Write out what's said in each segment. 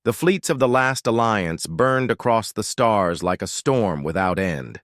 The fleets of the last alliance burned across the stars like a storm without end.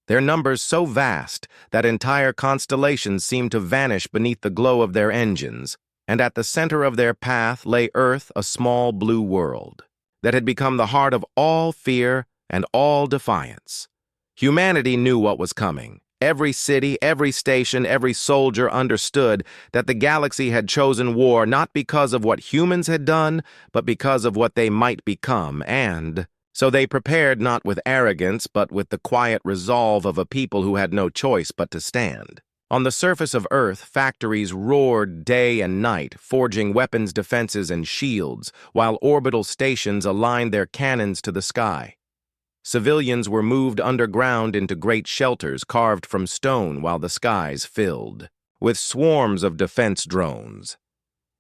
Their numbers so vast that entire constellations seemed to vanish beneath the glow of their engines, and at the center of their path lay Earth, a small blue world that had become the heart of all fear and all defiance. Humanity knew what was coming. Every city, every station, every soldier understood that the galaxy had chosen war not because of what humans had done, but because of what they might become, and so they prepared not with arrogance, but with the quiet resolve of a people who had no choice but to stand. On the surface of Earth, factories roared day and night, forging weapons, defenses, and shields, while orbital stations aligned their cannons to the sky. Civilians were moved underground into great shelters carved from stone while the skies filled with swarms of defense drones.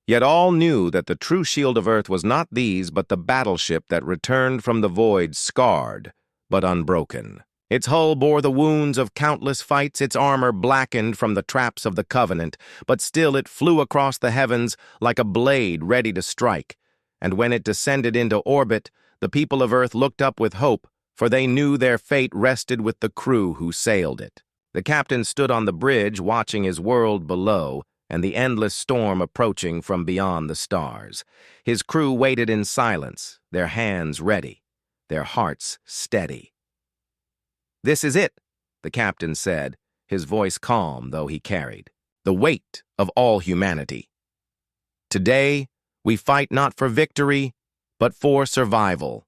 Yet all knew that the true shield of Earth was not these, but the battleship that returned from the void scarred, but unbroken. Its hull bore the wounds of countless fights, its armor blackened from the traps of the Covenant, but still it flew across the heavens like a blade ready to strike. And when it descended into orbit, the people of Earth looked up with hope, for they knew their fate rested with the crew who sailed it. The captain stood on the bridge watching his world below and the endless storm approaching from beyond the stars. His crew waited in silence, their hands ready, their hearts steady. "This is it," the captain said, his voice calm though he carried the weight of all humanity. "Today, we fight not for victory, but for survival.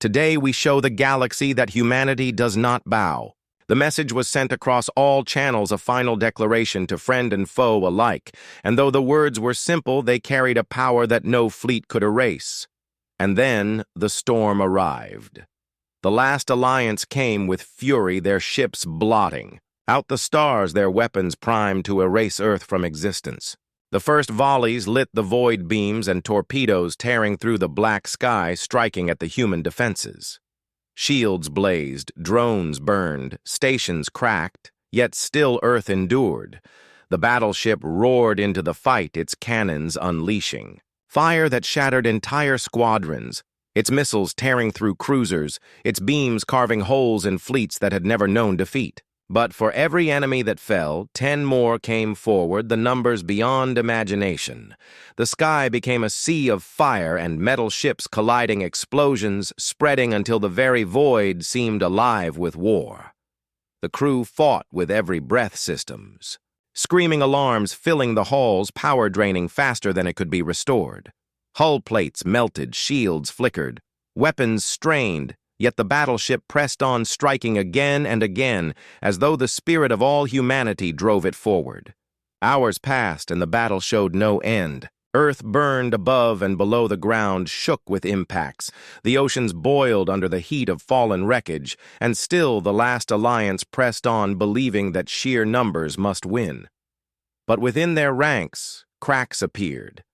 Today we show the galaxy that humanity does not bow." The message was sent across all channels, a final declaration to friend and foe alike, and though the words were simple, they carried a power that no fleet could erase. And then the storm arrived. The last alliance came with fury, their ships blotting out the stars, their weapons primed to erase Earth from existence. The first volleys lit the void beams and torpedoes tearing through the black sky, striking at the human defenses. Shields blazed, drones burned, stations cracked, yet still Earth endured. The battleship roared into the fight, its cannons unleashing fire that shattered entire squadrons, its missiles tearing through cruisers, its beams carving holes in fleets that had never known defeat. But for every enemy that fell, 10 more came forward, the numbers beyond imagination. The sky became a sea of fire and metal ships colliding, explosions spreading until the very void seemed alive with war. The crew fought with every breath systems, screaming alarms filling the halls, power draining faster than it could be restored. Hull plates melted, shields flickered, weapons strained, yet the battleship pressed on, striking again and again, as though the spirit of all humanity drove it forward. Hours passed, and the battle showed no end. Earth burned above and below the ground, shook with impacts. The oceans boiled under the heat of fallen wreckage, and still the last alliance pressed on, believing that sheer numbers must win. But within their ranks, cracks appeared.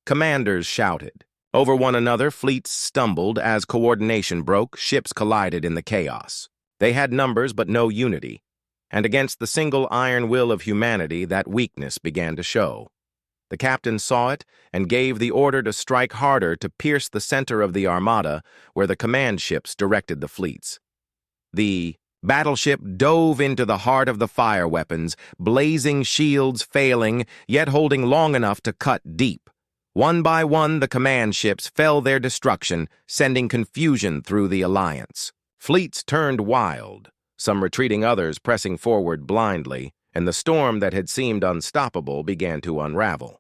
Commanders shouted. Over one another, fleets stumbled as coordination broke, ships collided in the chaos. They had numbers but no unity, and against the single iron will of humanity, that weakness began to show. The captain saw it and gave the order to strike harder, to pierce the center of the armada where the command ships directed the fleets. The battleship dove into the heart of the fire weapons, blazing shields failing, yet holding long enough to cut deep. One by one, the command ships fell their destruction, sending confusion through the alliance. Fleets turned wild, some retreating, others pressing forward blindly, and the storm that had seemed unstoppable began to unravel.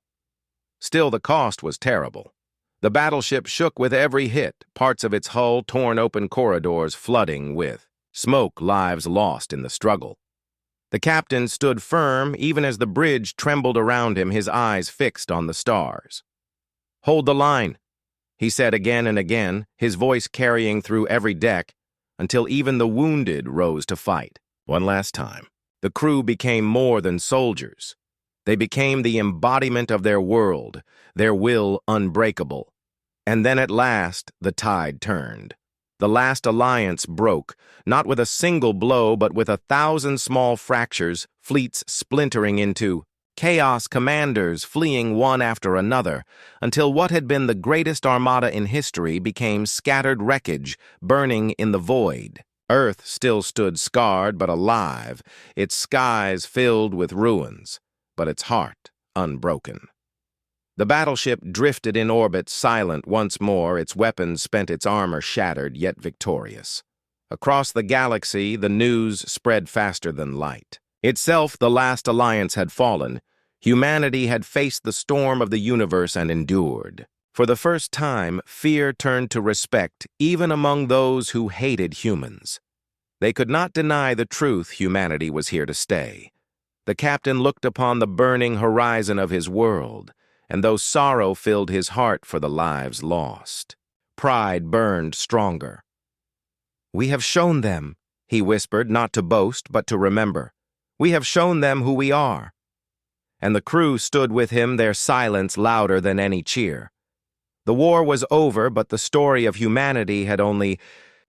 Still, the cost was terrible. The battleship shook with every hit, parts of its hull torn open, corridors flooding with smoke, lives lost in the struggle. The captain stood firm even as the bridge trembled around him, his eyes fixed on the stars. "Hold the line," he said again and again, his voice carrying through every deck, until even the wounded rose to fight. One last time, the crew became more than soldiers. They became the embodiment of their world, their will unbreakable. And then at last, the tide turned. The last alliance broke, not with a single blow, but with 1,000 small fractures, fleets splintering into chaos commanders fleeing one after another, until what had been the greatest armada in history became scattered wreckage, burning in the void. Earth still stood scarred but alive, its skies filled with ruins, but its heart unbroken. The battleship drifted in orbit, silent once more, its weapons spent, its armor shattered, yet victorious. Across the galaxy, the news spread faster than light. Itself, the last alliance had fallen. Humanity had faced the storm of the universe and endured. For the first time, fear turned to respect, even among those who hated humans. They could not deny the truth: humanity was here to stay. The captain looked upon the burning horizon of his world, and though sorrow filled his heart for the lives lost, pride burned stronger. "We have shown them," he whispered, not to boast, but to remember. "We have shown them who we are." And the crew stood with him, their silence louder than any cheer. The war was over, but the story of humanity had only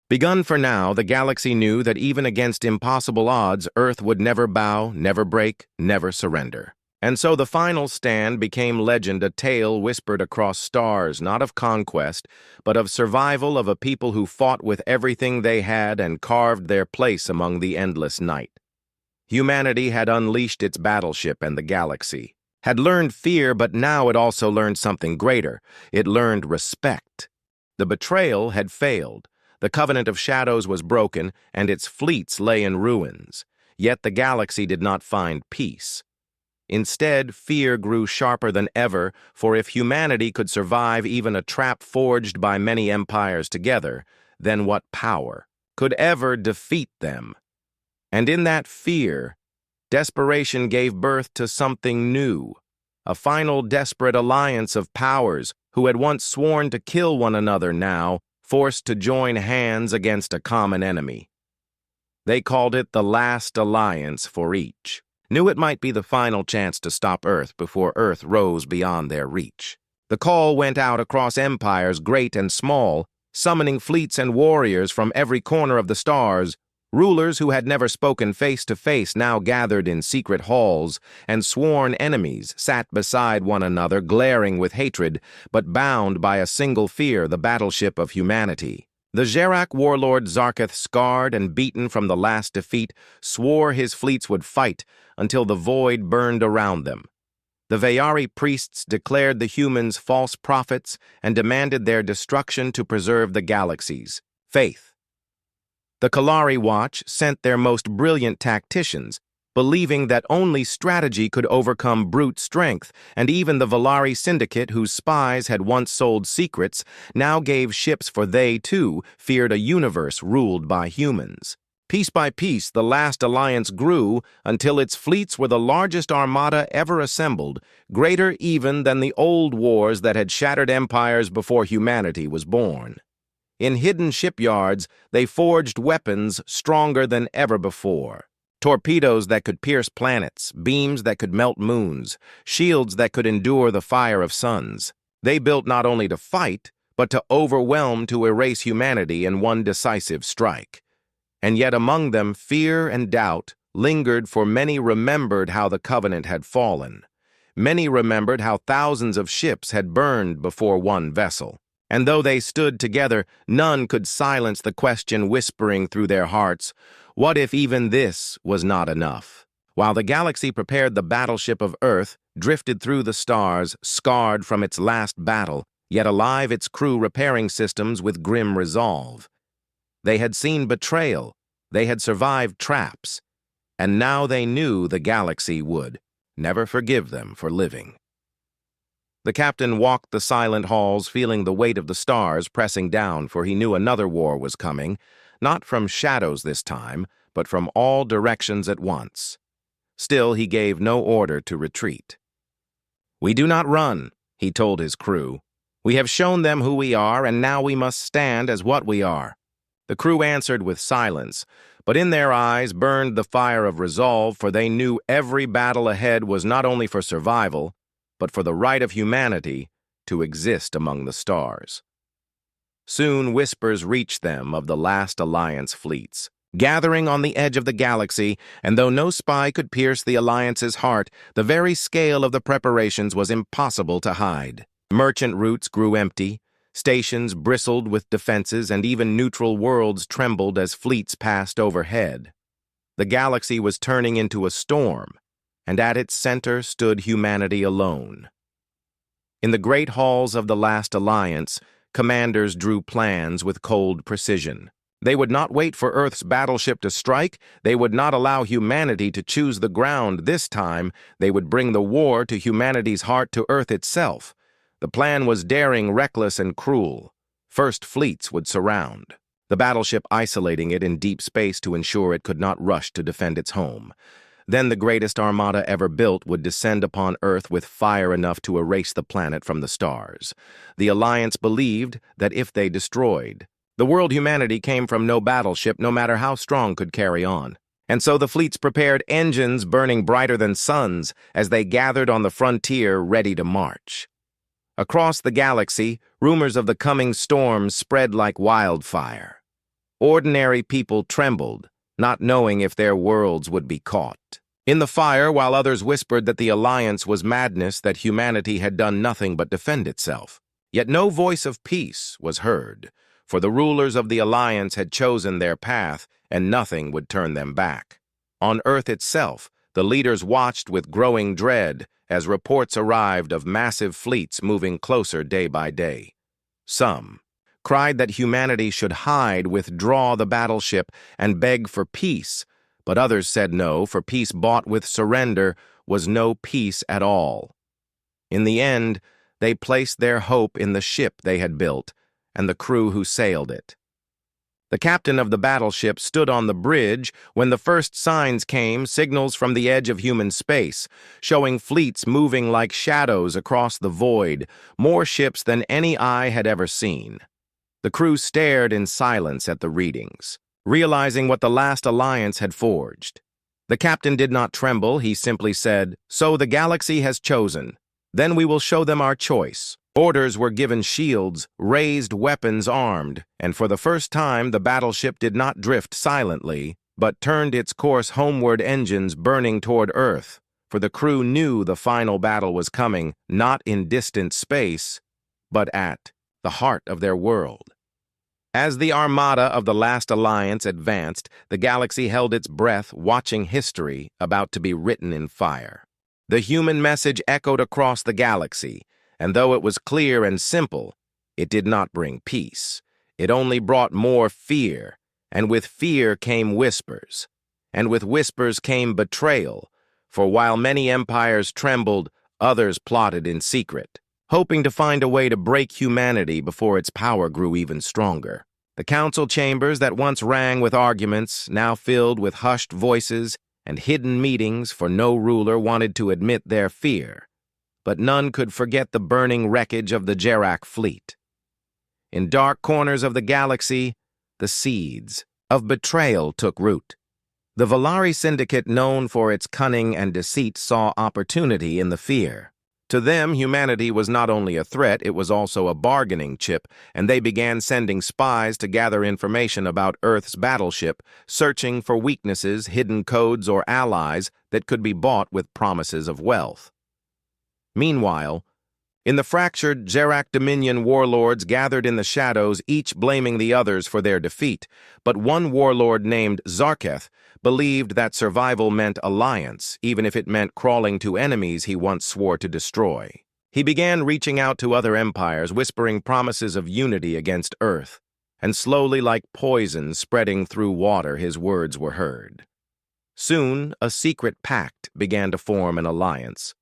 begun. For now, the galaxy knew that even against impossible odds, Earth would never bow, never break, never surrender. And so the final stand became legend, a tale whispered across stars, not of conquest, but of survival, of a people who fought with everything they had and carved their place among the endless night. Humanity had unleashed its battleship, and the galaxy had learned fear, but now it also learned something greater. It learned respect. The betrayal had failed. The covenant of shadows was broken, and its fleets lay in ruins. Yet the galaxy did not find peace. Instead, fear grew sharper than ever, for if humanity could survive even a trap forged by many empires together, then what power could ever defeat them? And in that fear, desperation gave birth to something new, a final desperate alliance of powers who had once sworn to kill one another, now forced to join hands against a common enemy. They called it the last alliance, for each knew it might be the final chance to stop Earth before Earth rose beyond their reach. The call went out across empires, great and small, summoning fleets and warriors from every corner of the stars. Rulers who had never spoken face to face now gathered in secret halls, and sworn enemies sat beside one another, glaring with hatred, but bound by a single fear: the battleship of humanity. The Gerak warlord Zarketh, scarred and beaten from the last defeat, swore his fleets would fight until the void burned around them. The Vayari priests declared the humans false prophets and demanded their destruction to preserve the galaxy's faith. The Kalari Watch sent their most brilliant tacticians, believing that only strategy could overcome brute strength, and even the Valari Syndicate, whose spies had once sold secrets, now gave ships, for they, too, feared a universe ruled by humans. Piece by piece, the last alliance grew until its fleets were the largest armada ever assembled, greater even than the old wars that had shattered empires before humanity was born. In hidden shipyards, they forged weapons stronger than ever before. Torpedoes that could pierce planets, beams that could melt moons, shields that could endure the fire of suns. They built not only to fight, but to overwhelm, to erase humanity in one decisive strike. And yet among them, fear and doubt lingered, for many remembered how the covenant had fallen. Many remembered how thousands of ships had burned before one vessel. And though they stood together, none could silence the question whispering through their hearts: what if even this was not enough? While the galaxy prepared, the battleship of Earth drifted through the stars, scarred from its last battle, yet alive, its crew repairing systems with grim resolve. They had seen betrayal, they had survived traps, and now they knew the galaxy would never forgive them for living. The captain walked the silent halls, feeling the weight of the stars pressing down, for he knew another war was coming, not from shadows this time, but from all directions at once. Still, he gave no order to retreat. "We do not run," he told his crew. "We have shown them who we are, and now we must stand as what we are." The crew answered with silence, but in their eyes burned the fire of resolve, for they knew every battle ahead was not only for survival, but for the right of humanity to exist among the stars. Soon whispers reached them of the last alliance fleets, gathering on the edge of the galaxy, and though no spy could pierce the Alliance's heart, the very scale of the preparations was impossible to hide. Merchant routes grew empty, stations bristled with defenses, and even neutral worlds trembled as fleets passed overhead. The galaxy was turning into a storm, and at its center stood humanity alone. In the great halls of the last Alliance, commanders drew plans with cold precision. They would not wait for Earth's battleship to strike. They would not allow humanity to choose the ground this time. They would bring the war to humanity's heart, to Earth itself. The plan was daring, reckless, and cruel. First, fleets would surround the battleship, isolating it in deep space to ensure it could not rush to defend its home. Then the greatest armada ever built would descend upon Earth with fire enough to erase the planet from the stars. The Alliance believed that if they destroyed the world, humanity came from no battleship, no matter how strong, could carry on. And so the fleets prepared, engines burning brighter than suns, as they gathered on the frontier ready to march. Across the galaxy, rumors of the coming storm spread like wildfire. Ordinary people trembled, not knowing if their worlds would be caught in the fire, while others whispered that the Alliance was madness, that humanity had done nothing but defend itself. Yet no voice of peace was heard, for the rulers of the Alliance had chosen their path, and nothing would turn them back. On Earth itself, the leaders watched with growing dread as reports arrived of massive fleets moving closer day by day. Some cried that humanity should hide, withdraw the battleship, and beg for peace, but others said no, for peace bought with surrender was no peace at all. In the end, they placed their hope in the ship they had built and the crew who sailed it. The captain of the battleship stood on the bridge when the first signs came, signals from the edge of human space, showing fleets moving like shadows across the void, more ships than any eye had ever seen. The crew stared in silence at the readings, realizing what the last Alliance had forged. The captain did not tremble. He simply said, "So the galaxy has chosen. Then we will show them our choice." Orders were given, shields, raised weapons, armed, and for the first time the battleship did not drift silently, but turned its course homeward, engines burning toward Earth, for the crew knew the final battle was coming, not in distant space, but at the heart of their world. As the armada of the last Alliance advanced, the galaxy held its breath, watching history about to be written in fire. The human message echoed across the galaxy, and though it was clear and simple, it did not bring peace. It only brought more fear, and with fear came whispers, and with whispers came betrayal, for while many empires trembled, others plotted in secret, hoping to find a way to break humanity before its power grew even stronger. The council chambers that once rang with arguments, now filled with hushed voices and hidden meetings, for no ruler wanted to admit their fear. But none could forget the burning wreckage of the Jerak fleet. In dark corners of the galaxy, the seeds of betrayal took root. The Valari syndicate, known for its cunning and deceit, saw opportunity in the fear. To them, humanity was not only a threat, it was also a bargaining chip, and they began sending spies to gather information about Earth's battleship, searching for weaknesses, hidden codes, or allies that could be bought with promises of wealth. Meanwhile, in the fractured Jerak Dominion, warlords gathered in the shadows, each blaming the others for their defeat, but one warlord named Zarketh believed that survival meant alliance, even if it meant crawling to enemies he once swore to destroy. He began reaching out to other empires, whispering promises of unity against Earth, and slowly, like poison spreading through water, his words were heard. Soon, a secret pact began to form an alliance.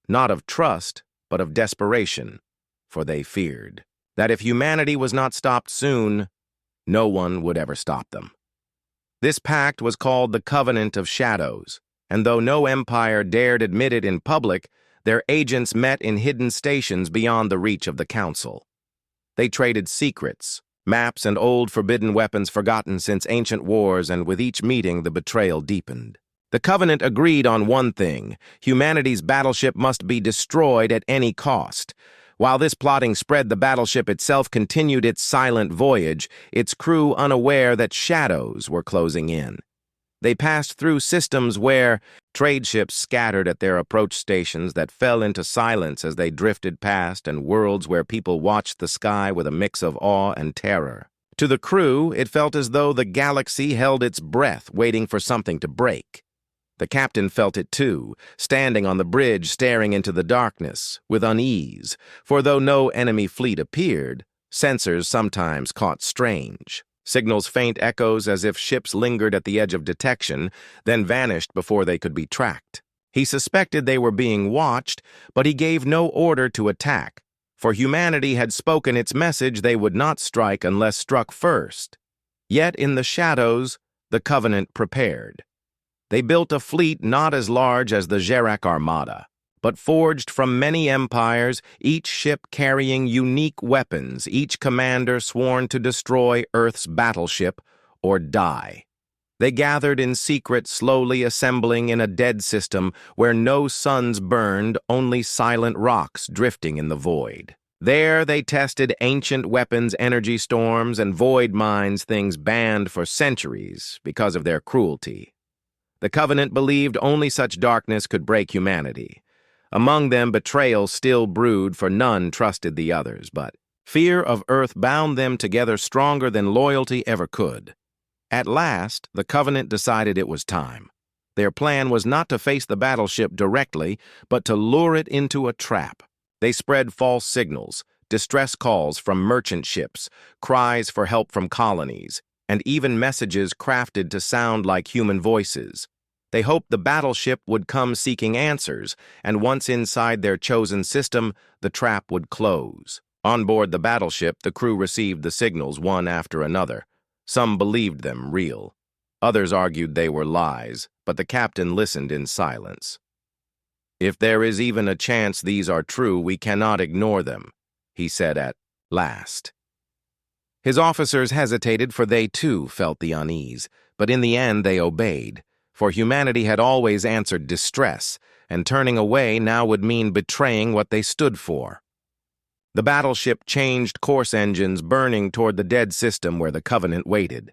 Not of trust, but of desperation, for they feared that if humanity was not stopped soon, no one would ever stop them. This pact was called the Covenant of Shadows, and though no empire dared admit it in public, their agents met in hidden stations beyond the reach of the council. They traded secrets, maps, and old forbidden weapons forgotten since ancient wars, and with each meeting the betrayal deepened. The Covenant agreed on one thing: humanity's battleship must be destroyed at any cost. While this plotting spread, the battleship itself continued its silent voyage, its crew unaware that shadows were closing in. They passed through systems where trade ships scattered at their approach stations that fell into silence as they drifted past, and worlds where people watched the sky with a mix of awe and terror. To the crew, it felt as though the galaxy held its breath, waiting for something to break. The captain felt it too, standing on the bridge staring into the darkness, with unease, for though no enemy fleet appeared, sensors sometimes caught strange signals, faint echoes as if ships lingered at the edge of detection, then vanished before they could be tracked. He suspected they were being watched, but he gave no order to attack, for humanity had spoken its message they would not strike unless struck first. Yet in the shadows, the Covenant prepared. They built a fleet not as large as the Gerak Armada, but forged from many empires, each ship carrying unique weapons, each commander sworn to destroy Earth's battleship or die. They gathered in secret, slowly assembling in a dead system where no suns burned, only silent rocks drifting in the void. There they tested ancient weapons, energy storms, and void mines, things banned for centuries because of their cruelty. The Covenant believed only such darkness could break humanity. Among them, betrayal still brewed, for none trusted the others, but fear of Earth bound them together stronger than loyalty ever could. At last, the Covenant decided it was time. Their plan was not to face the battleship directly, but to lure it into a trap. They spread false signals, distress calls from merchant ships, cries for help from colonies, and even messages crafted to sound like human voices. They hoped the battleship would come seeking answers, and once inside their chosen system, the trap would close. On board the battleship, the crew received the signals one after another. Some believed them real. Others argued they were lies, but the captain listened in silence. "If there is even a chance these are true, we cannot ignore them," he said at last. His officers hesitated, for they too felt the unease, but in the end they obeyed. For humanity had always answered distress, and turning away now would mean betraying what they stood for. The battleship changed course, engines burning toward the dead system where the Covenant waited.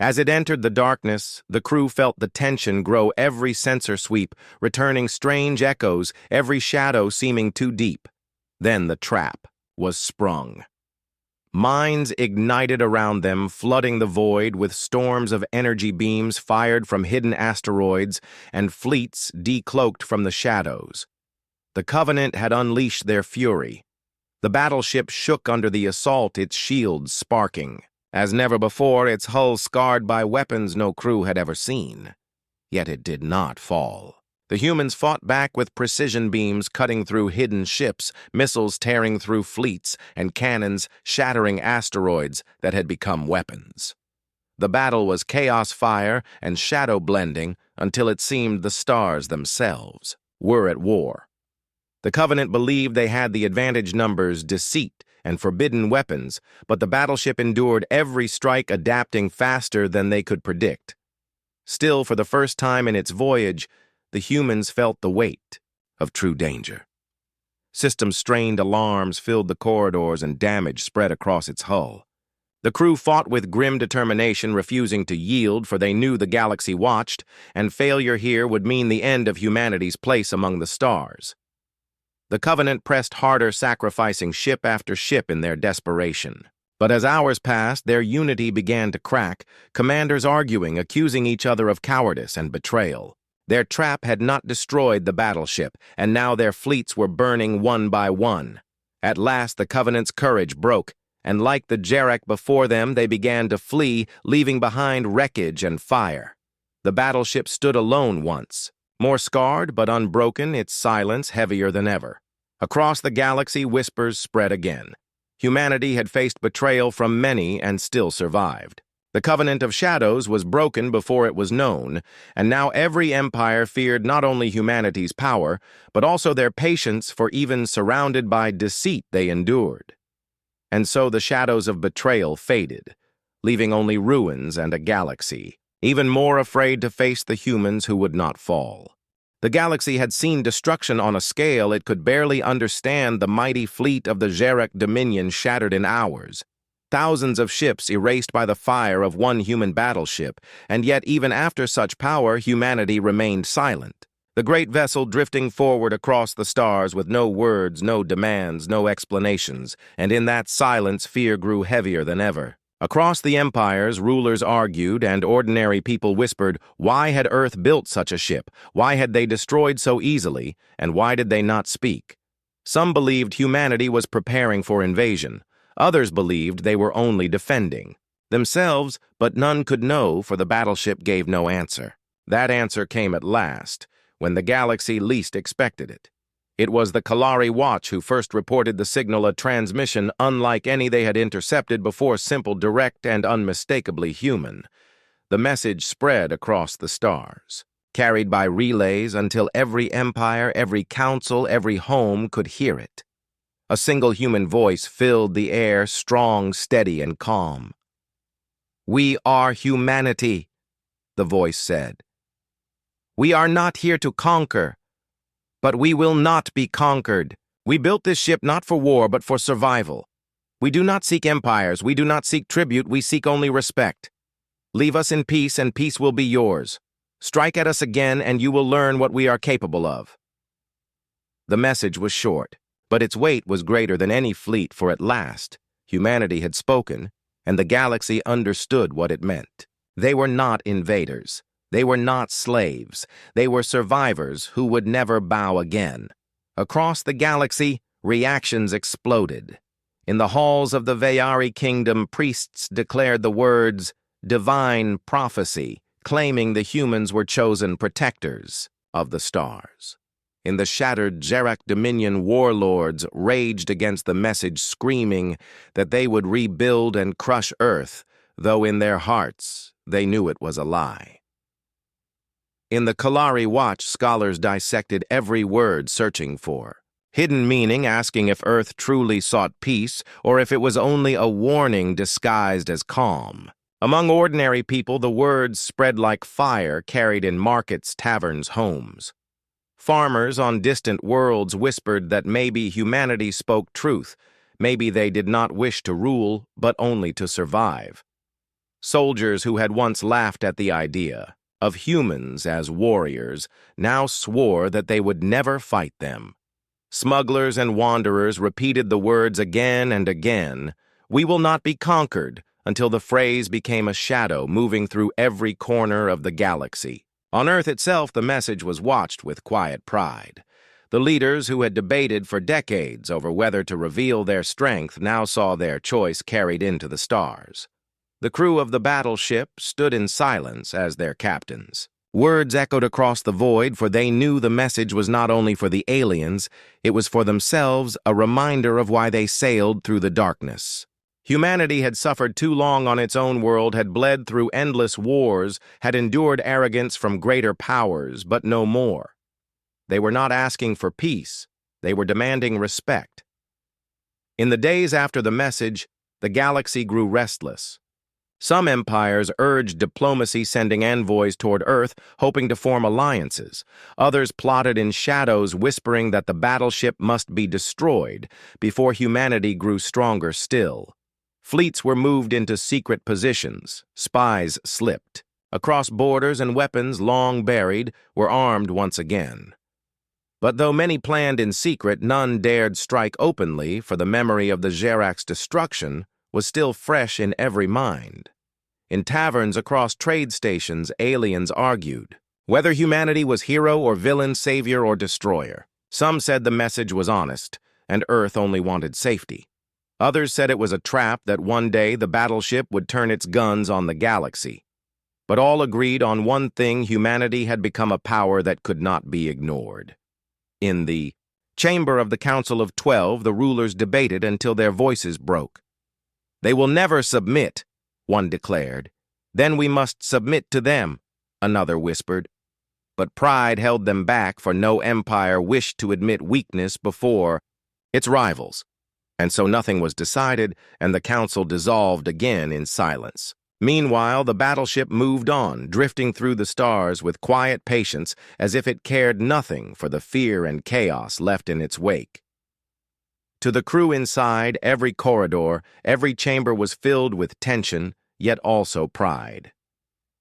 As it entered the darkness, the crew felt the tension grow, every sensor sweep returning strange echoes, every shadow seeming too deep. Then the trap was sprung. Mines ignited around them, flooding the void with storms of energy beams fired from hidden asteroids and fleets decloaked from the shadows. The Covenant had unleashed their fury. The battleship shook under the assault, its shields sparking. As never before, its hull scarred by weapons no crew had ever seen. Yet it did not fall. The humans fought back with precision beams cutting through hidden ships, missiles tearing through fleets, and cannons shattering asteroids that had become weapons. The battle was chaos fire and shadow blending until it seemed the stars themselves were at war. The Covenant believed they had the advantage: numbers, deceit, and forbidden weapons, but the battleship endured every strike, adapting faster than they could predict. Still, for the first time in its voyage, the humans felt the weight of true danger. System-strained alarms filled the corridors and damage spread across its hull. The crew fought with grim determination, refusing to yield, for they knew the galaxy watched, and failure here would mean the end of humanity's place among the stars. The Covenant pressed harder, sacrificing ship after ship in their desperation. But as hours passed, their unity began to crack, commanders arguing, accusing each other of cowardice and betrayal. Their trap had not destroyed the battleship, and now their fleets were burning one by one. At last, the Covenant's courage broke, and like the Gerak before them, they began to flee, leaving behind wreckage and fire. The battleship stood alone once, more scarred but unbroken, its silence heavier than ever. Across the galaxy, whispers spread again. Humanity had faced betrayal from many and still survived. The Covenant of Shadows was broken before it was known, and now every empire feared not only humanity's power, but also their patience, for even surrounded by deceit they endured. And so the shadows of betrayal faded, leaving only ruins and a galaxy, even more afraid to face the humans who would not fall. The galaxy had seen destruction on a scale it could barely understand. The mighty fleet of the Xeric Dominion shattered in hours. Thousands of ships erased by the fire of one human battleship, and yet even after such power, humanity remained silent. The great vessel drifting forward across the stars with no words, no demands, no explanations, and in that silence fear grew heavier than ever. Across the empires, rulers argued and ordinary people whispered, why had Earth built such a ship? Why had they destroyed so easily? And why did they not speak? Some believed humanity was preparing for invasion. Others believed they were only defending themselves, but none could know, for the battleship gave no answer. That answer came at last, when the galaxy least expected it. It was the Kalari Watch who first reported the signal, a transmission unlike any they had intercepted before, simple, direct, and unmistakably human. The message spread across the stars, carried by relays until every empire, every council, every home could hear it. A single human voice filled the air, strong, steady, and calm. "We are humanity," the voice said. "We are not here to conquer, but we will not be conquered. We built this ship not for war, but for survival. We do not seek empires, we do not seek tribute, we seek only respect. Leave us in peace, and peace will be yours. Strike at us again, and you will learn what we are capable of." The message was short, but its weight was greater than any fleet, for at last, humanity had spoken, and the galaxy understood what it meant. They were not invaders. They were not slaves. They were survivors who would never bow again. Across the galaxy, reactions exploded. In the halls of the Vayari kingdom, priests declared the words, "divine prophecy," claiming the humans were chosen protectors of the stars. In the shattered Xeric Dominion, warlords raged against the message, screaming that they would rebuild and crush Earth, though in their hearts they knew it was a lie. In the Kalari Watch, scholars dissected every word, searching for hidden meaning, asking if Earth truly sought peace or if it was only a warning disguised as calm. Among ordinary people, the words spread like fire, carried in markets, taverns, homes. Farmers on distant worlds whispered that maybe humanity spoke truth, maybe they did not wish to rule, but only to survive. Soldiers who had once laughed at the idea of humans as warriors now swore that they would never fight them. Smugglers and wanderers repeated the words again and again, "We will not be conquered," until the phrase became a shadow moving through every corner of the galaxy. On Earth itself, the message was watched with quiet pride. The leaders who had debated for decades over whether to reveal their strength now saw their choice carried into the stars. The crew of the battleship stood in silence as their captains. Words echoed across the void, for they knew the message was not only for the aliens, it was for themselves, a reminder of why they sailed through the darkness. Humanity had suffered too long on its own world, had bled through endless wars, had endured arrogance from greater powers, but no more. They were not asking for peace, they were demanding respect. In the days after the message, the galaxy grew restless. Some empires urged diplomacy, sending envoys toward Earth, hoping to form alliances. Others plotted in shadows, whispering that the battleship must be destroyed before humanity grew stronger still. Fleets were moved into secret positions. Spies slipped. Across borders, and weapons long buried were armed once again. But though many planned in secret, none dared strike openly, for the memory of the Xerac's destruction was still fresh in every mind. In taverns across trade stations, aliens argued whether humanity was hero or villain, savior or destroyer. Some said the message was honest, and Earth only wanted safety. Others said it was a trap, that one day the battleship would turn its guns on the galaxy. But all agreed on one thing: humanity had become a power that could not be ignored. In the chamber of the Council of 12, the rulers debated until their voices broke. "They will never submit," one declared. "Then we must submit to them," another whispered. But pride held them back, for no empire wished to admit weakness before its rivals. And so nothing was decided, and the council dissolved again in silence. Meanwhile, the battleship moved on, drifting through the stars with quiet patience as if it cared nothing for the fear and chaos left in its wake. To the crew inside, every corridor, every chamber was filled with tension, yet also pride.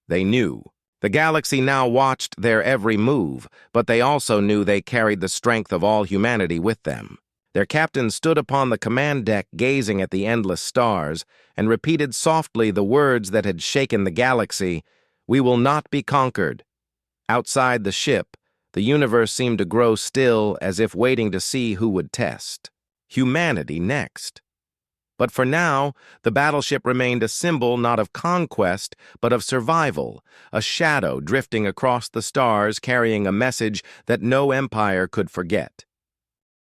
They knew. The galaxy now watched their every move, but they also knew they carried the strength of all humanity with them. Their captain stood upon the command deck gazing at the endless stars and repeated softly the words that had shaken the galaxy, "We will not be conquered." Outside the ship, the universe seemed to grow still as if waiting to see who would test. Humanity next. But for now, the battleship remained a symbol not of conquest, but of survival, a shadow drifting across the stars carrying a message that no empire could forget.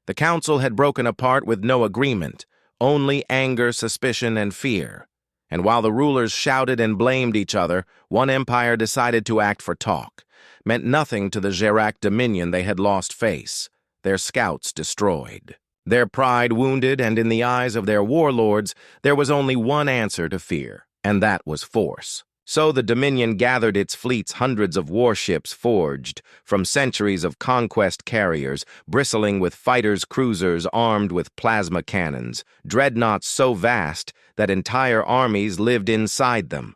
The council had broken apart with no agreement, only anger, suspicion, and fear. And while the rulers shouted and blamed each other, one empire decided to act for talk. Meant nothing to the Gerak dominion they had lost face, their scouts destroyed. Their pride wounded, and in the eyes of their warlords, there was only one answer to fear, and that was force. So the Dominion gathered its fleets, hundreds of warships forged from centuries of conquest carriers, bristling with fighters, cruisers armed with plasma cannons, dreadnoughts so vast that entire armies lived inside them.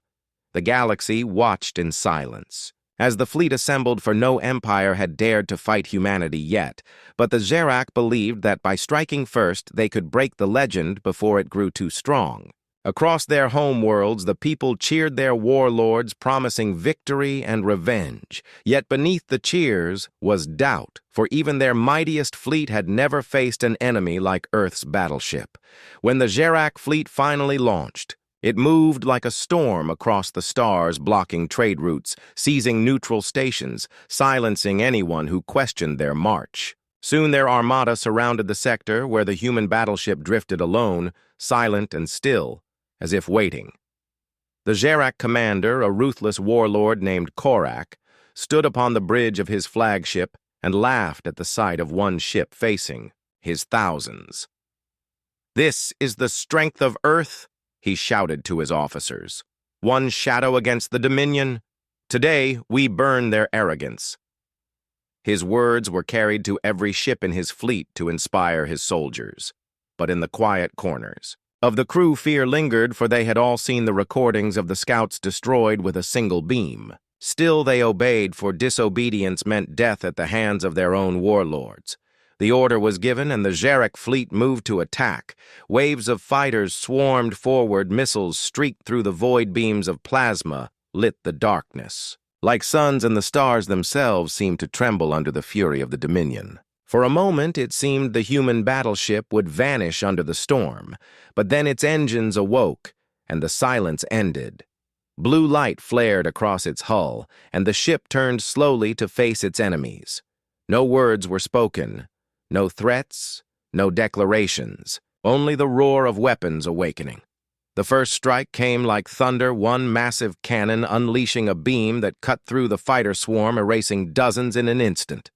The galaxy watched in silence as the fleet assembled, for no empire had dared to fight humanity yet, but the Gerak believed that by striking first they could break the legend before it grew too strong. Across their home worlds, the people cheered their warlords, promising victory and revenge. Yet beneath the cheers was doubt, for even their mightiest fleet had never faced an enemy like Earth's battleship. When the Gerak fleet finally launched, it moved like a storm across the stars, blocking trade routes, seizing neutral stations, silencing anyone who questioned their march. Soon their armada surrounded the sector where the human battleship drifted alone, silent and still, as if waiting. The Gerak commander, a ruthless warlord named Korak, stood upon the bridge of his flagship and laughed at the sight of one ship facing his thousands. "This is the strength of Earth," he shouted to his officers. "One shadow against the Dominion. Today we burn their arrogance." His words were carried to every ship in his fleet to inspire his soldiers. But in the quiet corners of the crew, fear lingered, for they had all seen the recordings of the scouts destroyed with a single beam. Still they obeyed, for disobedience meant death at the hands of their own warlords. The order was given, and the Gerak fleet moved to attack. Waves of fighters swarmed forward, missiles streaked through the void beams of plasma, lit the darkness. Like suns, and the stars themselves seemed to tremble under the fury of the Dominion. For a moment, it seemed the human battleship would vanish under the storm, but then its engines awoke, and the silence ended. Blue light flared across its hull, and the ship turned slowly to face its enemies. No words were spoken, no threats, no declarations, only the roar of weapons awakening. The first strike came like thunder, one massive cannon unleashing a beam that cut through the fighter swarm, erasing dozens in an instant.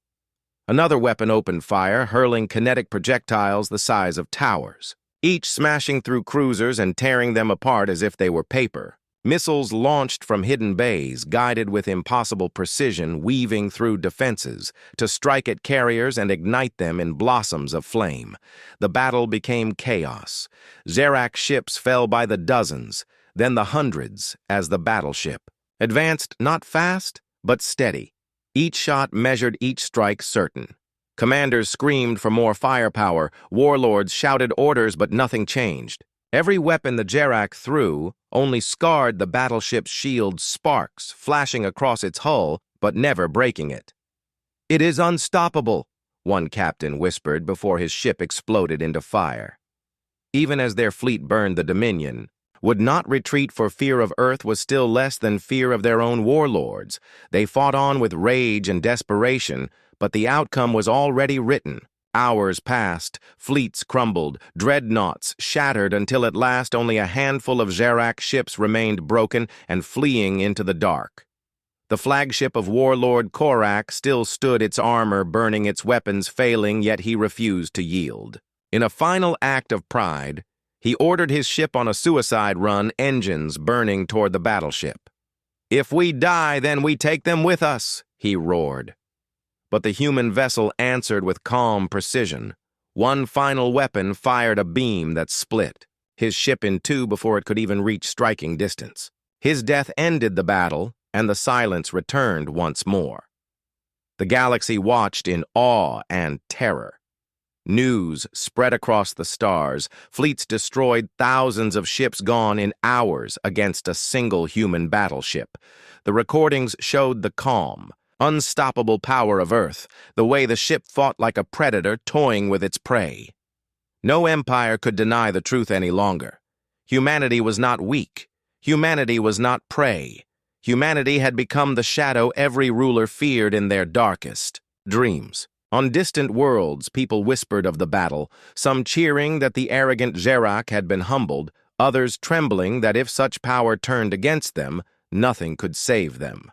Another weapon opened fire, hurling kinetic projectiles the size of towers, each smashing through cruisers and tearing them apart as if they were paper. Missiles launched from hidden bays, guided with impossible precision, weaving through defenses, to strike at carriers and ignite them in blossoms of flame. The battle became chaos. Gerak ships fell by the dozens, then the hundreds, as the battleship advanced not fast, but steady. Each shot measured, each strike certain. Commanders screamed for more firepower, warlords shouted orders, but nothing changed. Every weapon the Gerak threw only scarred the battleship's shield, sparks flashing across its hull, but never breaking it. "It is unstoppable," one captain whispered before his ship exploded into fire. Even as their fleet burned, the Dominion would not retreat, for fear of Earth was still less than fear of their own warlords. They fought on with rage and desperation, but the outcome was already written. Hours passed, fleets crumbled, dreadnoughts shattered, until at last only a handful of Gerak ships remained broken and fleeing into the dark. The flagship of warlord Korak still stood, its armor burning, its weapons failing, yet he refused to yield. In a final act of pride, He ordered his ship on a suicide run, engines burning toward the battleship. "If we die, then we take them with us," he roared. But the human vessel answered with calm precision. One final weapon fired a beam that split his ship in two before it could even reach striking distance. His death ended the battle, and the silence returned once more. The galaxy watched in awe and terror. News spread across the stars, fleets destroyed, thousands of ships gone in hours against a single human battleship. The recordings showed the calm, unstoppable power of Earth, the way the ship fought like a predator toying with its prey. No empire could deny the truth any longer. Humanity was not weak. Humanity was not prey. Humanity had become the shadow every ruler feared in their darkest dreams. On distant worlds, people whispered of the battle, some cheering that the arrogant Gerak had been humbled, others trembling that if such power turned against them, nothing could save them.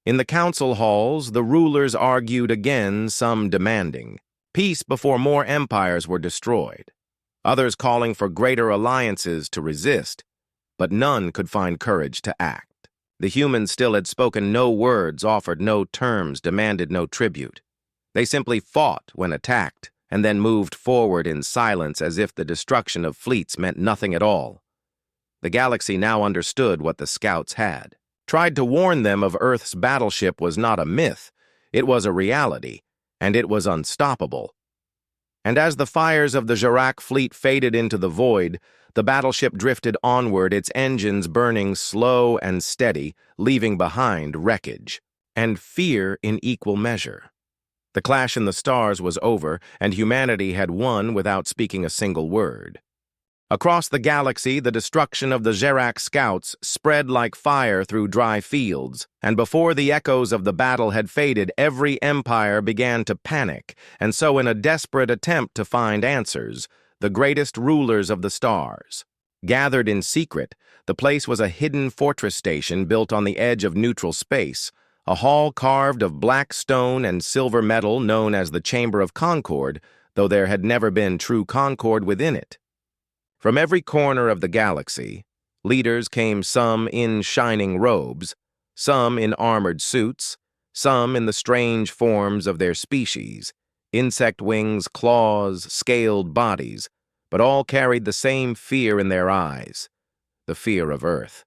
In the council halls, the rulers argued again, some demanding peace before more empires were destroyed, others calling for greater alliances to resist, but none could find courage to act. The humans still had spoken no words, offered no terms, demanded no tribute. They simply fought when attacked, and then moved forward in silence as if the destruction of fleets meant nothing at all. The galaxy now understood what the scouts had. Tried to warn them of Earth's battleship was not a myth, it was a reality, and it was unstoppable. And as the fires of the Gerak fleet faded into the void, the battleship drifted onward, its engines burning slow and steady, leaving behind wreckage and fear in equal measure. The clash in the stars was over, and humanity had won without speaking a single word. Across the galaxy, the destruction of the Gerak scouts spread like fire through dry fields, and before the echoes of the battle had faded, every empire began to panic, and so in a desperate attempt to find answers, the greatest rulers of the stars gathered in secret. The place was a hidden fortress station built on the edge of neutral space, a hall carved of black stone and silver metal known as the Chamber of Concord, though there had never been true concord within it. From every corner of the galaxy, leaders came, some in shining robes, some in armored suits, some in the strange forms of their species, insect wings, claws, scaled bodies, but all carried the same fear in their eyes, the fear of Earth.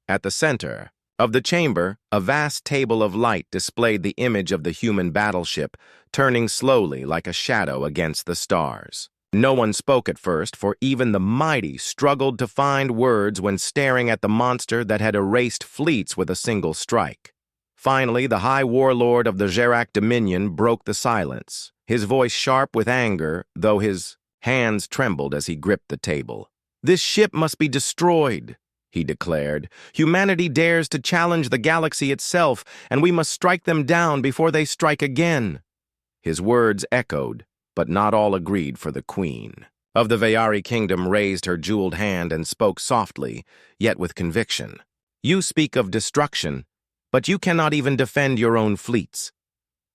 At the center of the chamber, a vast table of light displayed the image of the human battleship, turning slowly like a shadow against the stars. No one spoke at first, for even the mighty struggled to find words when staring at the monster that had erased fleets with a single strike. Finally, the High Warlord of the Gerak Dominion broke the silence, his voice sharp with anger, though his hands trembled as he gripped the table. "This ship must be destroyed," he declared. "Humanity dares to challenge the galaxy itself, and we must strike them down before they strike again." His words echoed, but not all agreed, for the Queen of the Vayari Kingdom raised her jeweled hand and spoke softly, yet with conviction. "You speak of destruction, but you cannot even defend your own fleets.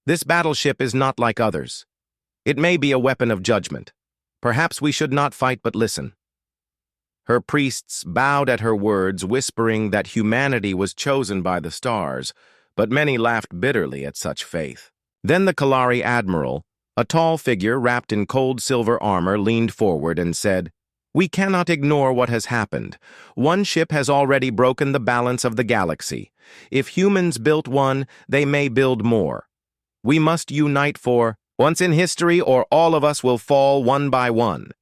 This battleship is not like others. It may be a weapon of judgment. Perhaps we should not fight but listen." Her priests bowed at her words, whispering that humanity was chosen by the stars, but many laughed bitterly at such faith. Then the Kalari Admiral, a tall figure wrapped in cold silver armor, leaned forward and said, "We cannot ignore what has happened. One ship has already broken the balance of the galaxy. If humans built one, they may build more. We must unite for once in history, or all of us will fall one by one."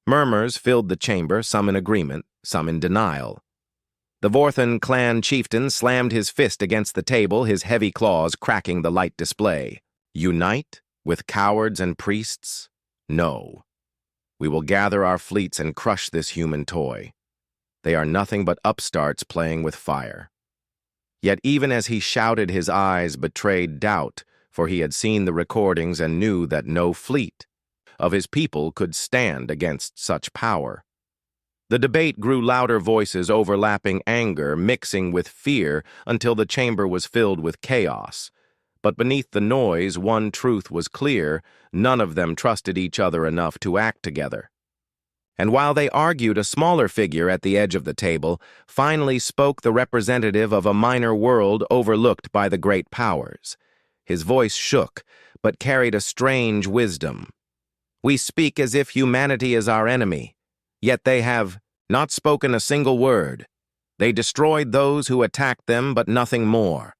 Murmurs filled the chamber, some in agreement, some in denial. The Vorthan clan chieftain slammed his fist against the table, his heavy claws cracking the light display. "Unite? With cowards and priests? No. We will gather our fleets and crush this human toy. They are nothing but upstarts playing with fire." Yet even as he shouted, his eyes betrayed doubt, for he had seen the recordings and knew that no fleet of his people could stand against such power. The debate grew, louder voices overlapping, anger mixing with fear, until the chamber was filled with chaos. But beneath the noise, one truth was clear: none of them trusted each other enough to act together. And while they argued, a smaller figure at the edge of the table finally spoke, the representative of a minor world overlooked by the great powers. His voice shook, but carried a strange wisdom. "We speak as if humanity is our enemy, yet they have not spoken a single word. They destroyed those who attacked them, but nothing more.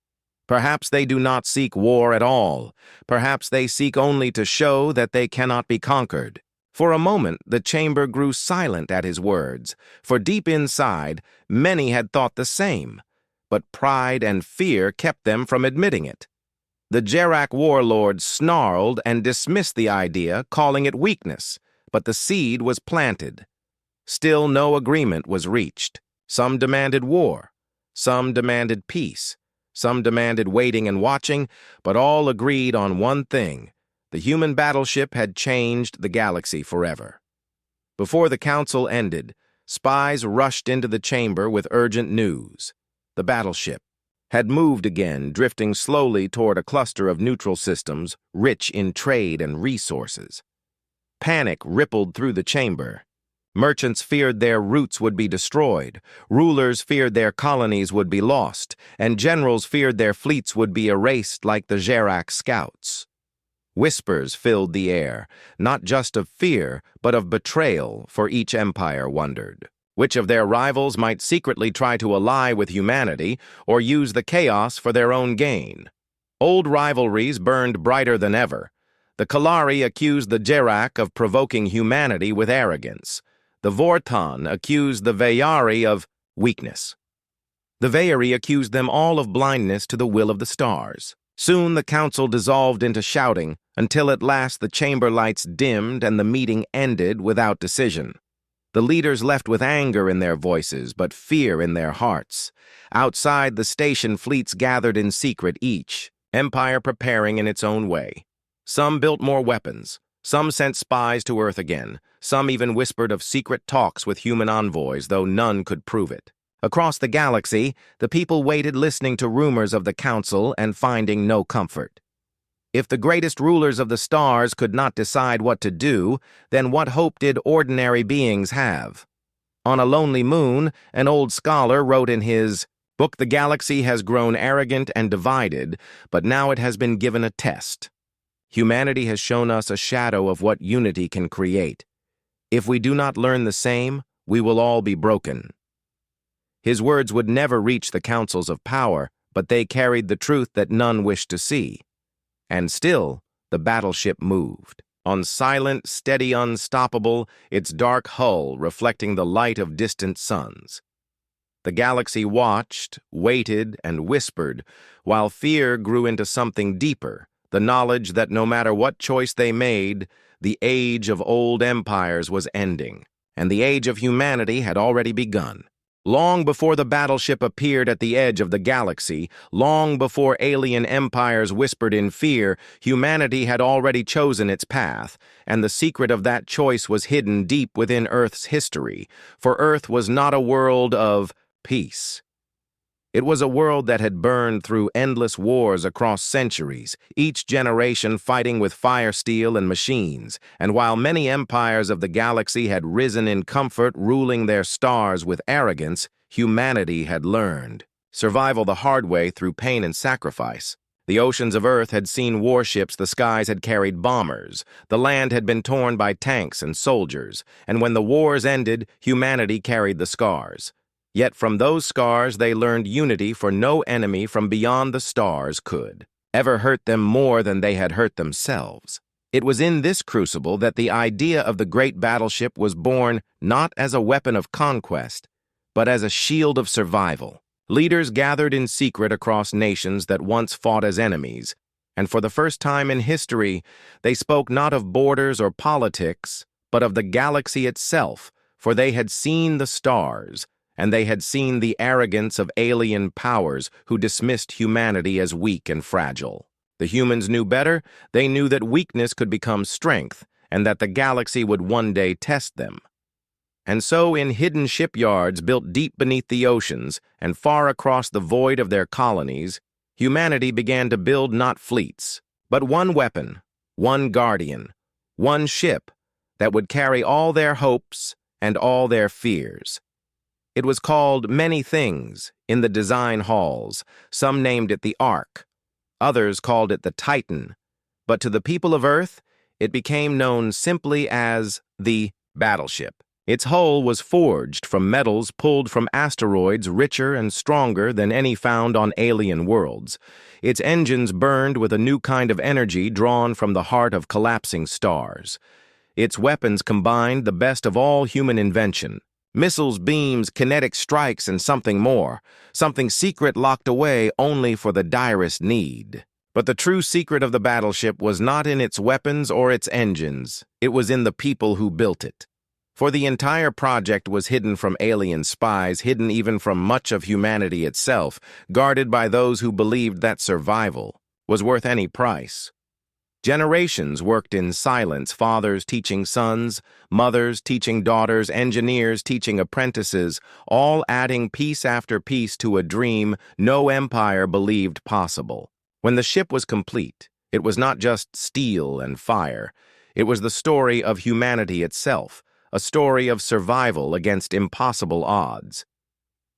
Perhaps they do not seek war at all. Perhaps they seek only to show that they cannot be conquered." For a moment, the chamber grew silent at his words, for deep inside, many had thought the same, but pride and fear kept them from admitting it. The Jerak warlord snarled and dismissed the idea, calling it weakness, but the seed was planted. Still no agreement was reached. Some demanded war, some demanded peace, some demanded waiting and watching, but all agreed on one thing: the human battleship had changed the galaxy forever. Before the council ended, spies rushed into the chamber with urgent news. The battleship had moved again, drifting slowly toward a cluster of neutral systems rich in trade and resources. Panic rippled through the chamber. Merchants feared their routes would be destroyed, rulers feared their colonies would be lost, and generals feared their fleets would be erased like the Jerak scouts. Whispers filled the air, not just of fear, but of betrayal, for each empire wondered which of their rivals might secretly try to ally with humanity or use the chaos for their own gain. Old rivalries burned brighter than ever. The Kalari accused the Jerak of provoking humanity with arrogance. The Vortan accused the Vayari of weakness. The Vayari accused them all of blindness to the will of the stars. Soon the council dissolved into shouting, until at last the chamber lights dimmed and the meeting ended without decision. The leaders left with anger in their voices, but fear in their hearts. Outside the station, fleets gathered in secret, each empire preparing in its own way. Some built more weapons. Some sent spies to Earth again. Some even whispered of secret talks with human envoys, though none could prove it. Across the galaxy, the people waited, listening to rumors of the council and finding no comfort. If the greatest rulers of the stars could not decide what to do, then what hope did ordinary beings have? On a lonely moon, an old scholar wrote in his book, "The galaxy has grown arrogant and divided, but now it has been given a test. Humanity has shown us a shadow of what unity can create. If we do not learn the same, we will all be broken." His words would never reach the councils of power, but they carried the truth that none wished to see. And still, the battleship moved. On silent, steady, unstoppable, its dark hull reflecting the light of distant suns. The galaxy watched, waited, and whispered, while fear grew into something deeper, the knowledge that no matter what choice they made, the age of old empires was ending, and the age of humanity had already begun. Long before the battleship appeared at the edge of the galaxy, long before alien empires whispered in fear, humanity had already chosen its path, and the secret of that choice was hidden deep within Earth's history, for Earth was not a world of peace. It was a world that had burned through endless wars across centuries, each generation fighting with fire, steel, and machines, and while many empires of the galaxy had risen in comfort, ruling their stars with arrogance, humanity had learned survival the hard way through pain and sacrifice. The oceans of Earth had seen warships, the skies had carried bombers, the land had been torn by tanks and soldiers, and when the wars ended, humanity carried the scars. Yet from those scars they learned unity, for no enemy from beyond the stars could ever hurt them more than they had hurt themselves. It was in this crucible that the idea of the great battleship was born, not as a weapon of conquest, but as a shield of survival. Leaders gathered in secret across nations that once fought as enemies, and for the first time in history, they spoke not of borders or politics, but of the galaxy itself, for they had seen the stars, and they had seen the arrogance of alien powers who dismissed humanity as weak and fragile. The humans knew better. They knew that weakness could become strength, and that the galaxy would one day test them. And so, in hidden shipyards built deep beneath the oceans and far across the void of their colonies, humanity began to build not fleets, but one weapon, one guardian, one ship that would carry all their hopes and all their fears. It was called many things in the design halls. Some named it the Ark, others called it the Titan, but to the people of Earth, it became known simply as the Battleship. Its hull was forged from metals pulled from asteroids richer and stronger than any found on alien worlds. Its engines burned with a new kind of energy drawn from the heart of collapsing stars. Its weapons combined the best of all human invention: missiles, beams, kinetic strikes, and something more, something secret locked away only for the direst need. But the true secret of the battleship was not in its weapons or its engines. It was in the people who built it. For the entire project was hidden from alien spies, hidden even from much of humanity itself, guarded by those who believed that survival was worth any price. Generations worked in silence, fathers teaching sons, mothers teaching daughters, engineers teaching apprentices, all adding piece after piece to a dream no empire believed possible. When the ship was complete, it was not just steel and fire. It was the story of humanity itself, a story of survival against impossible odds.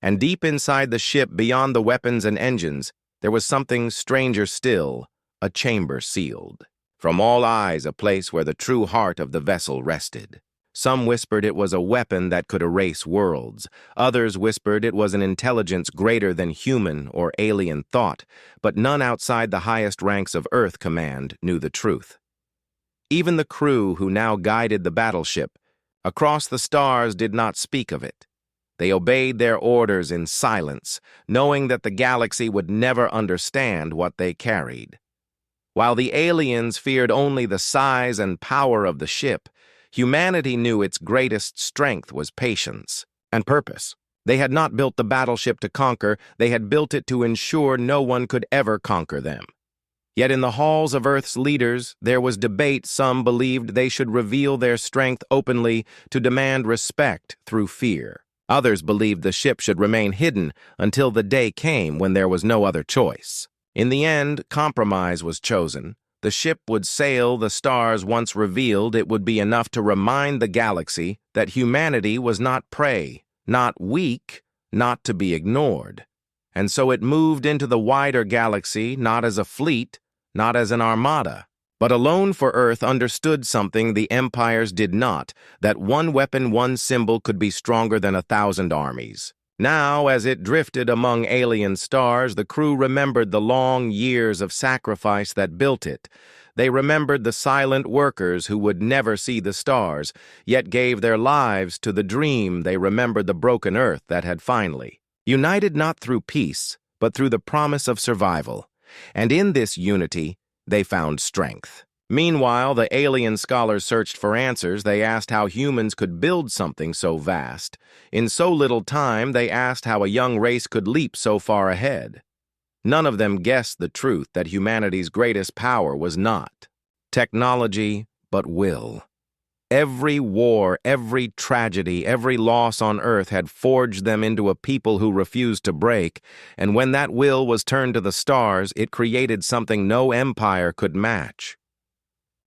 And deep inside the ship, beyond the weapons and engines, there was something stranger still, a chamber sealed. From all eyes, a place where the true heart of the vessel rested. Some whispered it was a weapon that could erase worlds. Others whispered it was an intelligence greater than human or alien thought, but none outside the highest ranks of Earth Command knew the truth. Even the crew who now guided the battleship across the stars did not speak of it. They obeyed their orders in silence, knowing that the galaxy would never understand what they carried. While the aliens feared only the size and power of the ship, humanity knew its greatest strength was patience and purpose. They had not built the battleship to conquer, they had built it to ensure no one could ever conquer them. Yet in the halls of Earth's leaders, there was debate. Some believed they should reveal their strength openly to demand respect through fear. Others believed the ship should remain hidden until the day came when there was no other choice. In the end, compromise was chosen. The ship would sail the stars once revealed. It would be enough to remind the galaxy that humanity was not prey, not weak, not to be ignored. And so it moved into the wider galaxy, not as a fleet, not as an armada, but alone, for Earth understood something the empires did not, that one weapon, one symbol could be stronger than 1,000 armies. Now, as it drifted among alien stars, the crew remembered the long years of sacrifice that built it. They remembered the silent workers who would never see the stars, yet gave their lives to the dream. They remembered the broken Earth that had finally united, not through peace, but through the promise of survival. And in this unity, they found strength. Meanwhile, the alien scholars searched for answers. They asked how humans could build something so vast. In so little time, they asked how a young race could leap so far ahead. None of them guessed the truth that humanity's greatest power was not technology, but will. Every war, every tragedy, every loss on Earth had forged them into a people who refused to break, and when that will was turned to the stars, it created something no empire could match.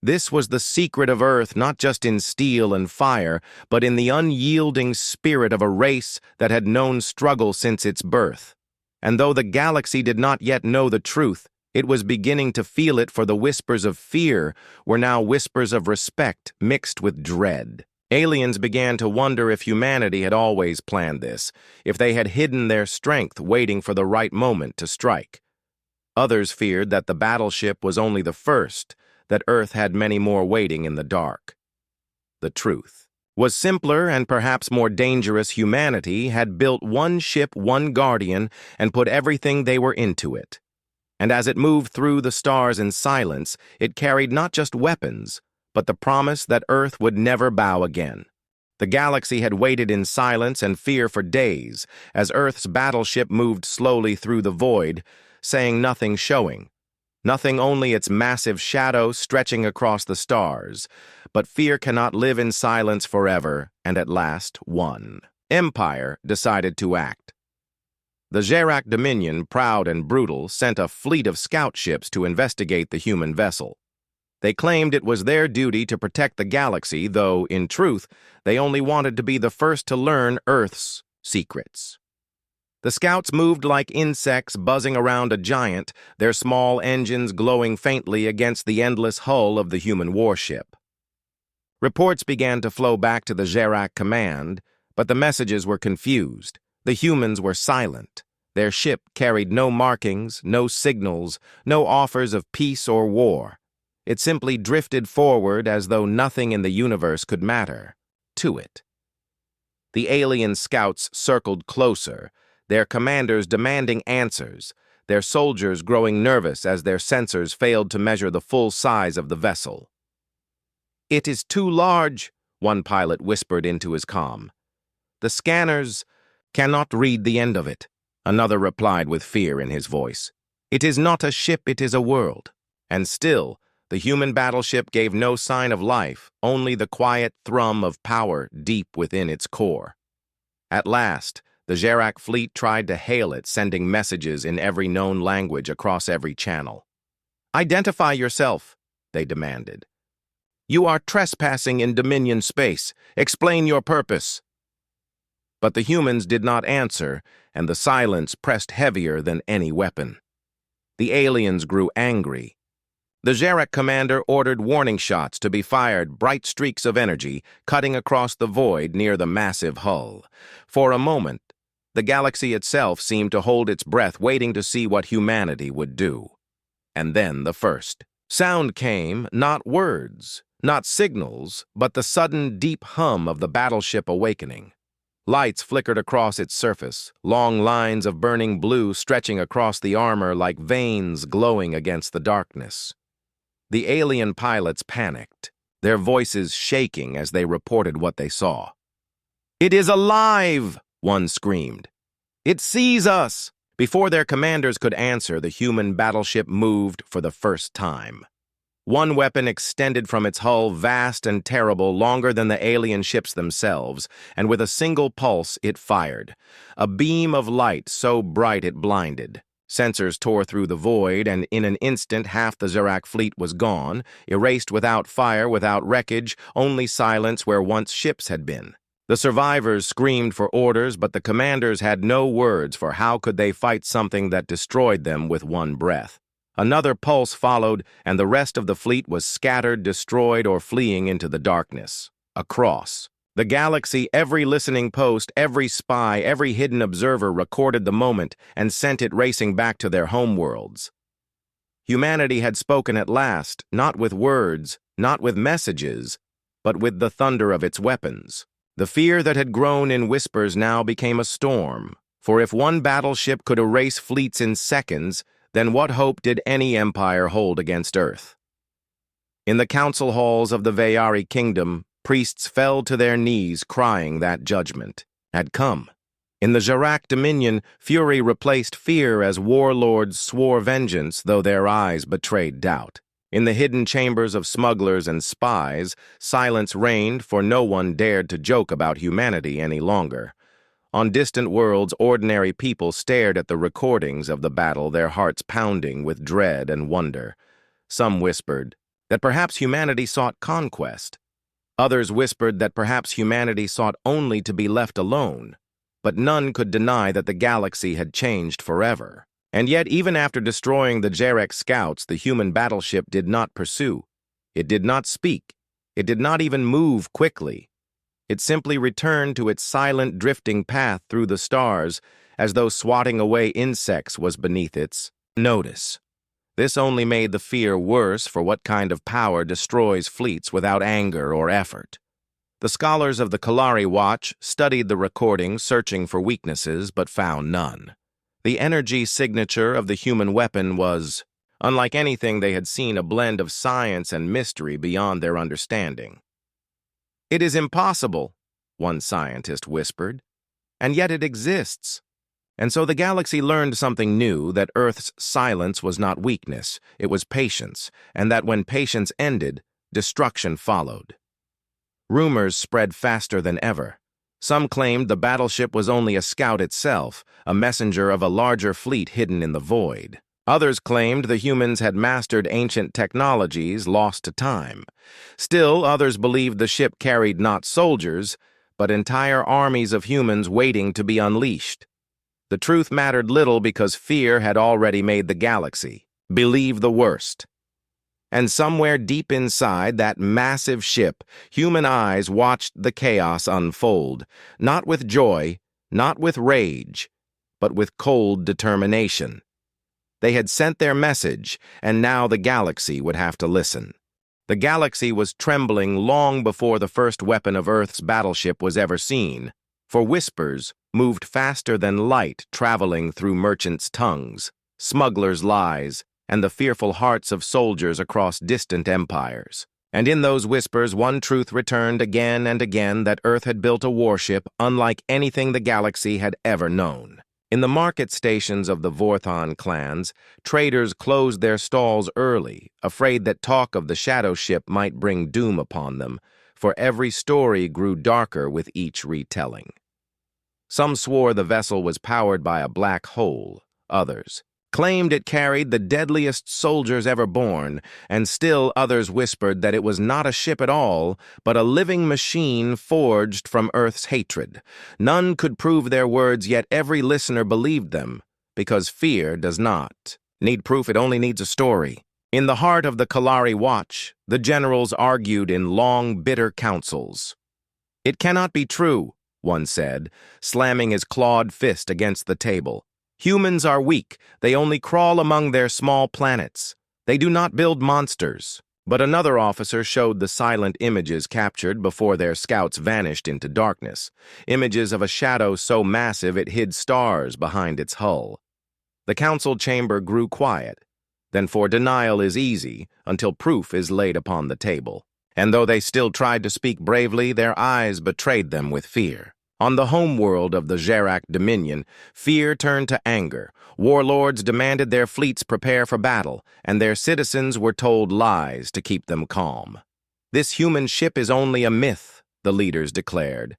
This was the secret of Earth, not just in steel and fire, but in the unyielding spirit of a race that had known struggle since its birth. And though the galaxy did not yet know the truth, it was beginning to feel it, for the whispers of fear were now whispers of respect mixed with dread. Aliens began to wonder if humanity had always planned this, if they had hidden their strength waiting for the right moment to strike. Others feared that the battleship was only the first, that Earth had many more waiting in the dark. The truth was simpler and perhaps more dangerous. Humanity had built one ship, one guardian, and put everything they were into it. And as it moved through the stars in silence, it carried not just weapons, but the promise that Earth would never bow again. The galaxy had waited in silence and fear for days, as Earth's battleship moved slowly through the void, saying nothing, showing nothing, only its massive shadow stretching across the stars. But fear cannot live in silence forever, and at last one empire decided to act. The Gerak Dominion, proud and brutal, sent a fleet of scout ships to investigate the human vessel. They claimed it was their duty to protect the galaxy, though, in truth, they only wanted to be the first to learn Earth's secrets. The scouts moved like insects buzzing around a giant, their small engines glowing faintly against the endless hull of the human warship. Reports began to flow back to the Gerak command, but the messages were confused. The humans were silent. Their ship carried no markings, no signals, no offers of peace or war. It simply drifted forward as though nothing in the universe could matter to it. The alien scouts circled closer, their commanders demanding answers, their soldiers growing nervous as their sensors failed to measure the full size of the vessel. "It is too large," one pilot whispered into his comm. "The scanners cannot read the end of it," another replied with fear in his voice. "It is not a ship, it is a world." And still, the human battleship gave no sign of life, only the quiet thrum of power deep within its core. At last, the Gerak fleet tried to hail it, sending messages in every known language across every channel. "Identify yourself," they demanded. "You are trespassing in Dominion space. Explain your purpose." But the humans did not answer, and the silence pressed heavier than any weapon. The aliens grew angry. The Gerak commander ordered warning shots to be fired, bright streaks of energy cutting across the void near the massive hull. For a moment, the galaxy itself seemed to hold its breath, waiting to see what humanity would do. And then the first sound came, not words, not signals, but the sudden deep hum of the battleship awakening. Lights flickered across its surface, long lines of burning blue stretching across the armor like veins glowing against the darkness. The alien pilots panicked, their voices shaking as they reported what they saw. "It is alive!" one screamed. "It sees us!" Before their commanders could answer, the human battleship moved for the first time. One weapon extended from its hull, vast and terrible, longer than the alien ships themselves, and with a single pulse it fired. A beam of light so bright it blinded. Sensors tore through the void, and in an instant half the Gerak fleet was gone, erased without fire, without wreckage, only silence where once ships had been. The survivors screamed for orders, but the commanders had no words, for how could they fight something that destroyed them with one breath? Another pulse followed, and the rest of the fleet was scattered, destroyed, or fleeing into the darkness. Across the galaxy, every listening post, every spy, every hidden observer recorded the moment and sent it racing back to their homeworlds. Humanity had spoken at last, not with words, not with messages, but with the thunder of its weapons. The fear that had grown in whispers now became a storm, for if one battleship could erase fleets in seconds, then what hope did any empire hold against Earth? In the council halls of the Vayari kingdom, priests fell to their knees crying that judgment had come. In the Gerak dominion, fury replaced fear as warlords swore vengeance, though their eyes betrayed doubt. In the hidden chambers of smugglers and spies, silence reigned, for no one dared to joke about humanity any longer. On distant worlds, ordinary people stared at the recordings of the battle, their hearts pounding with dread and wonder. Some whispered that perhaps humanity sought conquest. Others whispered that perhaps humanity sought only to be left alone. But none could deny that the galaxy had changed forever. And yet, even after destroying the Gerak scouts, the human battleship did not pursue. It did not speak. It did not even move quickly. It simply returned to its silent, drifting path through the stars, as though swatting away insects was beneath its notice. This only made the fear worse, for what kind of power destroys fleets without anger or effort? The scholars of the Kalari Watch studied the recordings, searching for weaknesses, but found none. The energy signature of the human weapon was, unlike anything they had seen, a blend of science and mystery beyond their understanding. "It is impossible," one scientist whispered, "and yet it exists." And so the galaxy learned something new, that Earth's silence was not weakness, it was patience, and that when patience ended, destruction followed. Rumors spread faster than ever. Some claimed the battleship was only a scout itself, a messenger of a larger fleet hidden in the void. Others claimed the humans had mastered ancient technologies lost to time. Still, others believed the ship carried not soldiers, but entire armies of humans waiting to be unleashed. The truth mattered little because fear had already made the galaxy believe the worst. And somewhere deep inside that massive ship, human eyes watched the chaos unfold, not with joy, not with rage, but with cold determination. They had sent their message, and now the galaxy would have to listen. The galaxy was trembling long before the first weapon of Earth's battleship was ever seen, for whispers moved faster than light traveling through merchants' tongues, smugglers' lies, and the fearful hearts of soldiers across distant empires. And in those whispers, one truth returned again and again, that Earth had built a warship unlike anything the galaxy had ever known. In the market stations of the Vorthon clans, traders closed their stalls early, afraid that talk of the shadow ship might bring doom upon them, for every story grew darker with each retelling. Some swore the vessel was powered by a black hole. Others claimed it carried the deadliest soldiers ever born, and still others whispered that it was not a ship at all, but a living machine forged from Earth's hatred. None could prove their words, yet every listener believed them, because fear does not need proof, it only needs a story. In the heart of the Kalari Watch, the generals argued in long, bitter councils. "It cannot be true," one said, slamming his clawed fist against the table. "Humans are weak. They only crawl among their small planets. They do not build monsters." But another officer showed the silent images captured before their scouts vanished into darkness, images of a shadow so massive it hid stars behind its hull. The council chamber grew quiet. Then, for denial is easy until proof is laid upon the table. And though they still tried to speak bravely, their eyes betrayed them with fear. On the homeworld of the Gerak Dominion, fear turned to anger. Warlords demanded their fleets prepare for battle, and their citizens were told lies to keep them calm. "This human ship is only a myth," the leaders declared.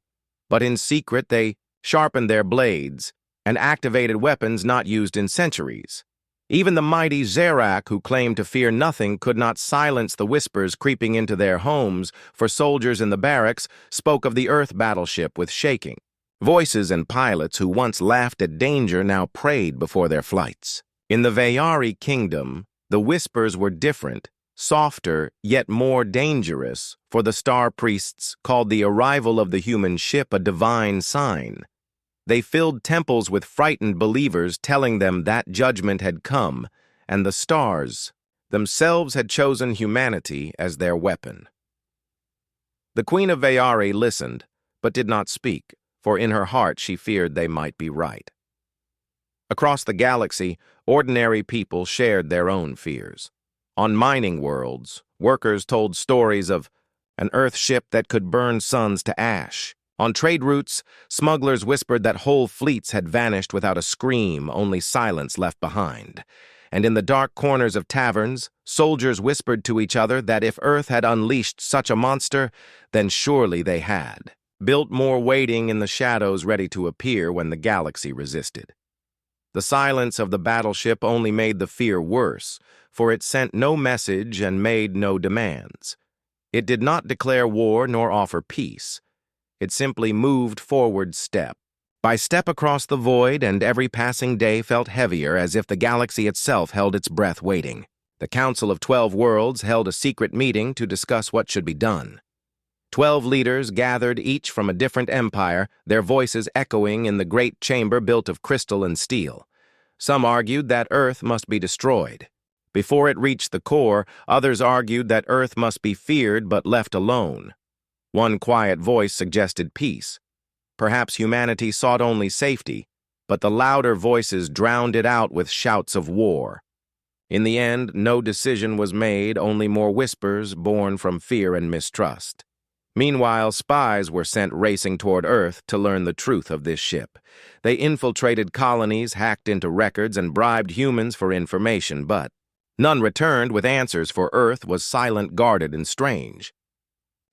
But in secret they sharpened their blades and activated weapons not used in centuries. Even the mighty Zerak, who claimed to fear nothing, could not silence the whispers creeping into their homes, for soldiers in the barracks spoke of the Earth battleship with shaking. Voices and pilots who once laughed at danger now prayed before their flights. In the Vayari kingdom, the whispers were different, softer, yet more dangerous, for the star priests called the arrival of the human ship a divine sign. They filled temples with frightened believers, telling them that judgment had come, and the stars themselves had chosen humanity as their weapon. The Queen of Vayari listened, but did not speak, for in her heart she feared they might be right. Across the galaxy, ordinary people shared their own fears. On mining worlds, workers told stories of an Earth ship that could burn suns to ash. On trade routes, smugglers whispered that whole fleets had vanished without a scream, only silence left behind. And in the dark corners of taverns, soldiers whispered to each other that if Earth had unleashed such a monster, then surely they had. Built more waiting in the shadows ready to appear when the galaxy resisted. The silence of the battleship only made the fear worse, for it sent no message and made no demands. It did not declare war nor offer peace. It simply moved forward step by step across the void, and every passing day felt heavier, as if the galaxy itself held its breath waiting. The Council of 12 Worlds held a secret meeting to discuss what should be done. 12 leaders gathered, each from a different empire, their voices echoing in the great chamber built of crystal and steel. Some argued that Earth must be destroyed. Before it reached the core, others argued that Earth must be feared but left alone. One quiet voice suggested peace. Perhaps humanity sought only safety, but the louder voices drowned it out with shouts of war. In the end, no decision was made, only more whispers born from fear and mistrust. Meanwhile, spies were sent racing toward Earth to learn the truth of this ship. They infiltrated colonies, hacked into records, and bribed humans for information, but none returned with answers, for Earth was silent, guarded, and strange.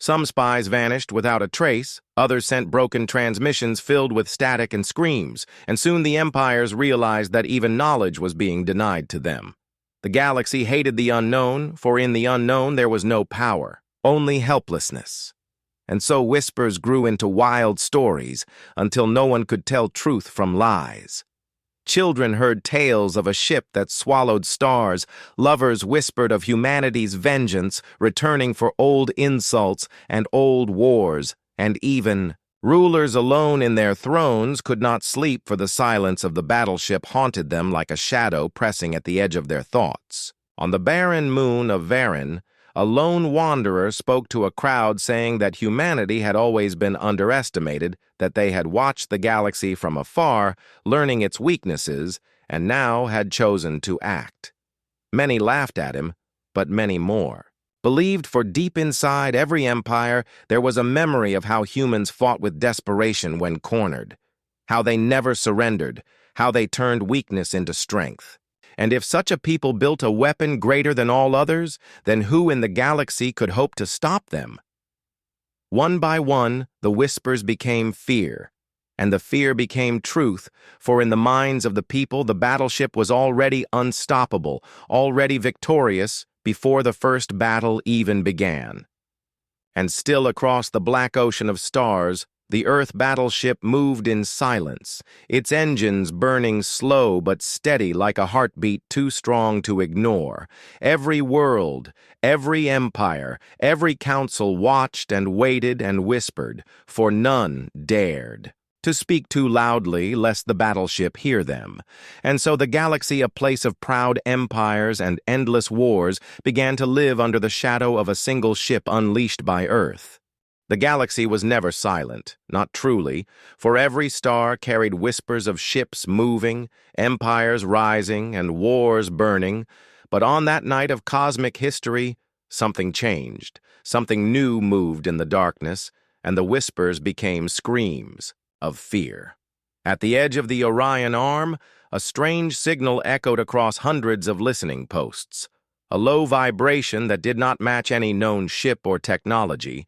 Some spies vanished without a trace, others sent broken transmissions filled with static and screams, and soon the empires realized that even knowledge was being denied to them. The galaxy hated the unknown, for in the unknown there was no power, only helplessness. And so whispers grew into wild stories until no one could tell truth from lies. Children heard tales of a ship that swallowed stars, lovers whispered of humanity's vengeance, returning for old insults and old wars, and even rulers alone in their thrones could not sleep, for the silence of the battleship haunted them like a shadow pressing at the edge of their thoughts. On the barren moon of Varin, a lone wanderer spoke to a crowd saying that humanity had always been underestimated, that they had watched the galaxy from afar, learning its weaknesses, and now had chosen to act. Many laughed at him, but many more believed, for deep inside every empire there was a memory of how humans fought with desperation when cornered, how they never surrendered, how they turned weakness into strength. And if such a people built a weapon greater than all others, then who in the galaxy could hope to stop them? One by one, the whispers became fear, and the fear became truth, for in the minds of the people the battleship was already unstoppable, already victorious before the first battle even began. And still across the black ocean of stars, the Earth battleship moved in silence, its engines burning slow but steady like a heartbeat too strong to ignore. Every world, every empire, every council watched and waited and whispered, for none dared to speak too loudly lest the battleship hear them. And so the galaxy, a place of proud empires and endless wars, began to live under the shadow of a single ship unleashed by Earth. The galaxy was never silent, not truly, for every star carried whispers of ships moving, empires rising, and wars burning. But on that night of cosmic history, something changed. Something new moved in the darkness, and the whispers became screams of fear. At the edge of the Orion Arm, a strange signal echoed across hundreds of listening posts, a low vibration that did not match any known ship or technology,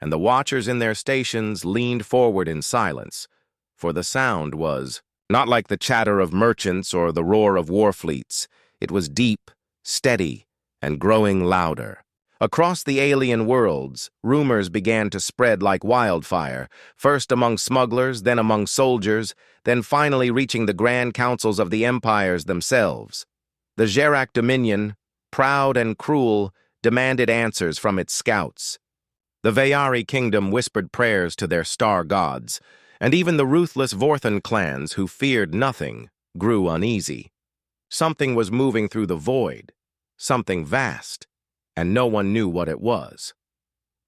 and the watchers in their stations leaned forward in silence, for the sound was not like the chatter of merchants or the roar of war fleets. It was deep, steady, and growing louder. Across the alien worlds, rumors began to spread like wildfire, first among smugglers, then among soldiers, then finally reaching the grand councils of the empires themselves. The Gerak Dominion, proud and cruel, demanded answers from its scouts. The Vayari kingdom whispered prayers to their star gods, and even the ruthless Vorthan clans, who feared nothing, grew uneasy. Something was moving through the void, something vast, and no one knew what it was.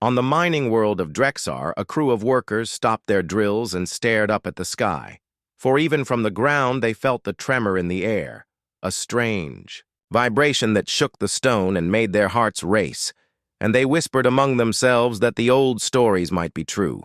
On the mining world of Drexar, a crew of workers stopped their drills and stared up at the sky, for even from the ground they felt the tremor in the air, a strange vibration that shook the stone and made their hearts race. And they whispered among themselves that the old stories might be true,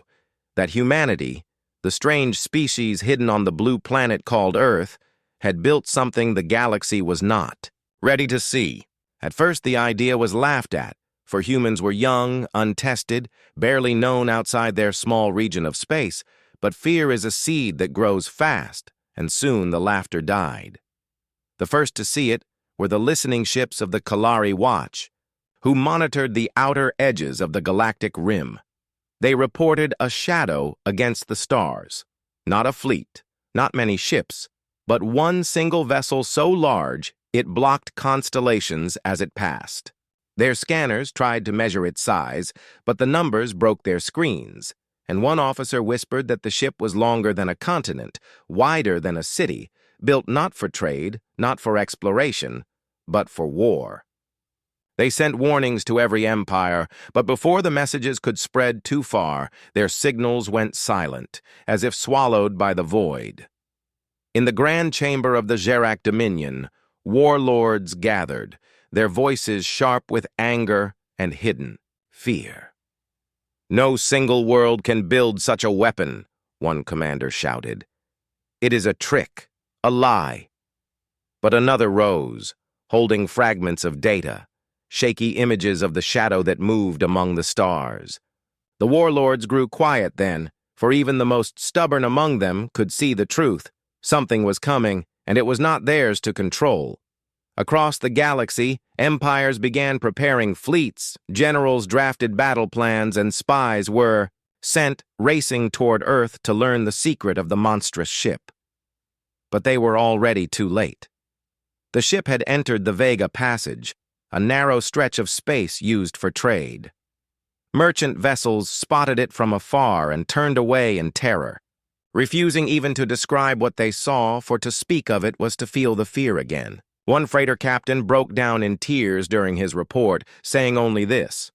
that humanity, the strange species hidden on the blue planet called Earth, had built something the galaxy was not ready to see. At first the idea was laughed at, for humans were young, untested, barely known outside their small region of space, but fear is a seed that grows fast, and soon the laughter died. The first to see it were the listening ships of the Kalari Watch, who monitored the outer edges of the galactic rim. They reported a shadow against the stars, not a fleet, not many ships, but one single vessel so large it blocked constellations as it passed. Their scanners tried to measure its size, but the numbers broke their screens, and one officer whispered that the ship was longer than a continent, wider than a city, built not for trade, not for exploration, but for war. They sent warnings to every empire, but before the messages could spread too far, their signals went silent, as if swallowed by the void. In the grand chamber of the Gerak Dominion, warlords gathered, their voices sharp with anger and hidden fear. "No single world can build such a weapon," one commander shouted. "It is a trick, a lie." But another rose, holding fragments of data, shaky images of the shadow that moved among the stars. The warlords grew quiet then, for even the most stubborn among them could see the truth. Something was coming, and it was not theirs to control. Across the galaxy, empires began preparing fleets, generals drafted battle plans, and spies were sent racing toward Earth to learn the secret of the monstrous ship. But they were already too late. The ship had entered the Vega Passage, a narrow stretch of space used for trade. Merchant vessels spotted it from afar and turned away in terror, refusing even to describe what they saw, for to speak of it was to feel the fear again. One freighter captain broke down in tears during his report, saying only this: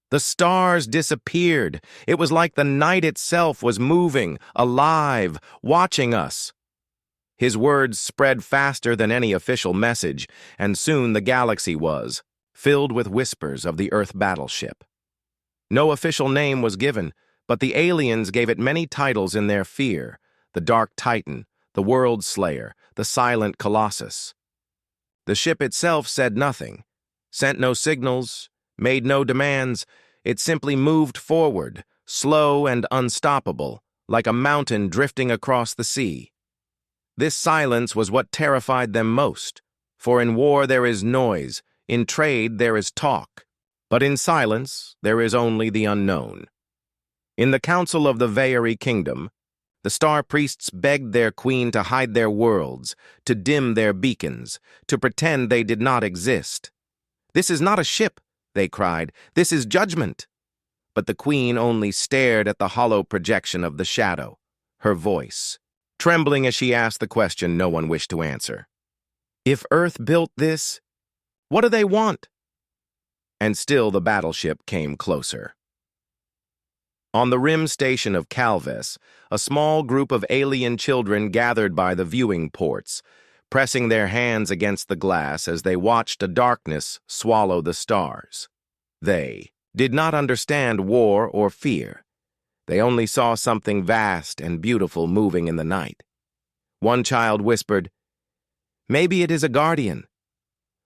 "The stars disappeared. It was like the night itself was moving, alive, watching us." His words spread faster than any official message, and soon the galaxy was filled with whispers of the Earth battleship. No official name was given, but the aliens gave it many titles in their fear: the Dark Titan, the World Slayer, the Silent Colossus. The ship itself said nothing, sent no signals, made no demands. It simply moved forward, slow and unstoppable, like a mountain drifting across the sea. This silence was what terrified them most, for in war there is noise, in trade there is talk, but in silence there is only the unknown. In the council of the Vaeri kingdom, the star priests begged their queen to hide their worlds, to dim their beacons, to pretend they did not exist. "This is not a ship," they cried. "This is judgment." But the queen only stared at the hollow projection of the shadow, her voice trembling as she asked the question no one wished to answer. "If Earth built this, what do they want?" And still the battleship came closer. On the rim station of Calvis, a small group of alien children gathered by the viewing ports, pressing their hands against the glass as they watched a darkness swallow the stars. They did not understand war or fear. They only saw something vast and beautiful moving in the night. One child whispered, "Maybe it is a guardian."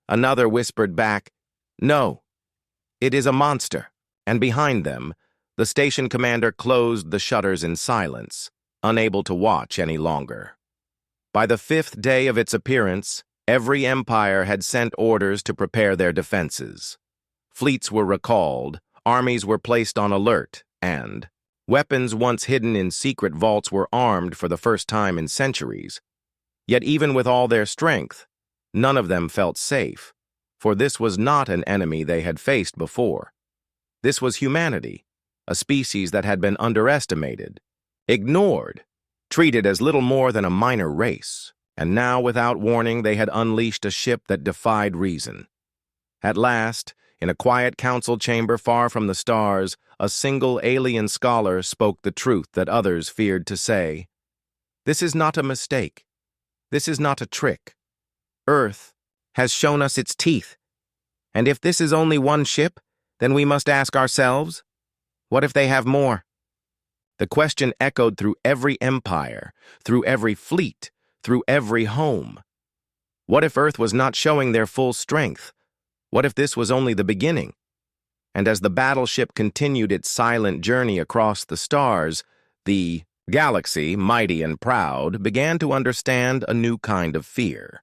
Another whispered back, "No, it is a monster." And behind them, the station commander closed the shutters in silence, unable to watch any longer. By the 5th day of its appearance, every empire had sent orders to prepare their defenses. Fleets were recalled, armies were placed on alert, and weapons once hidden in secret vaults were armed for the first time in centuries. Yet even with all their strength, none of them felt safe, for this was not an enemy they had faced before. This was humanity, a species that had been underestimated, ignored, treated as little more than a minor race, and now, without warning, they had unleashed a ship that defied reason. At last, in a quiet council chamber far from the stars, a single alien scholar spoke the truth that others feared to say. "This is not a mistake. This is not a trick. Earth has shown us its teeth. And if this is only one ship, then we must ask ourselves, what if they have more?" The question echoed through every empire, through every fleet, through every home. What if Earth was not showing their full strength? What if this was only the beginning? And as the battleship continued its silent journey across the stars, the galaxy, mighty and proud, began to understand a new kind of fear.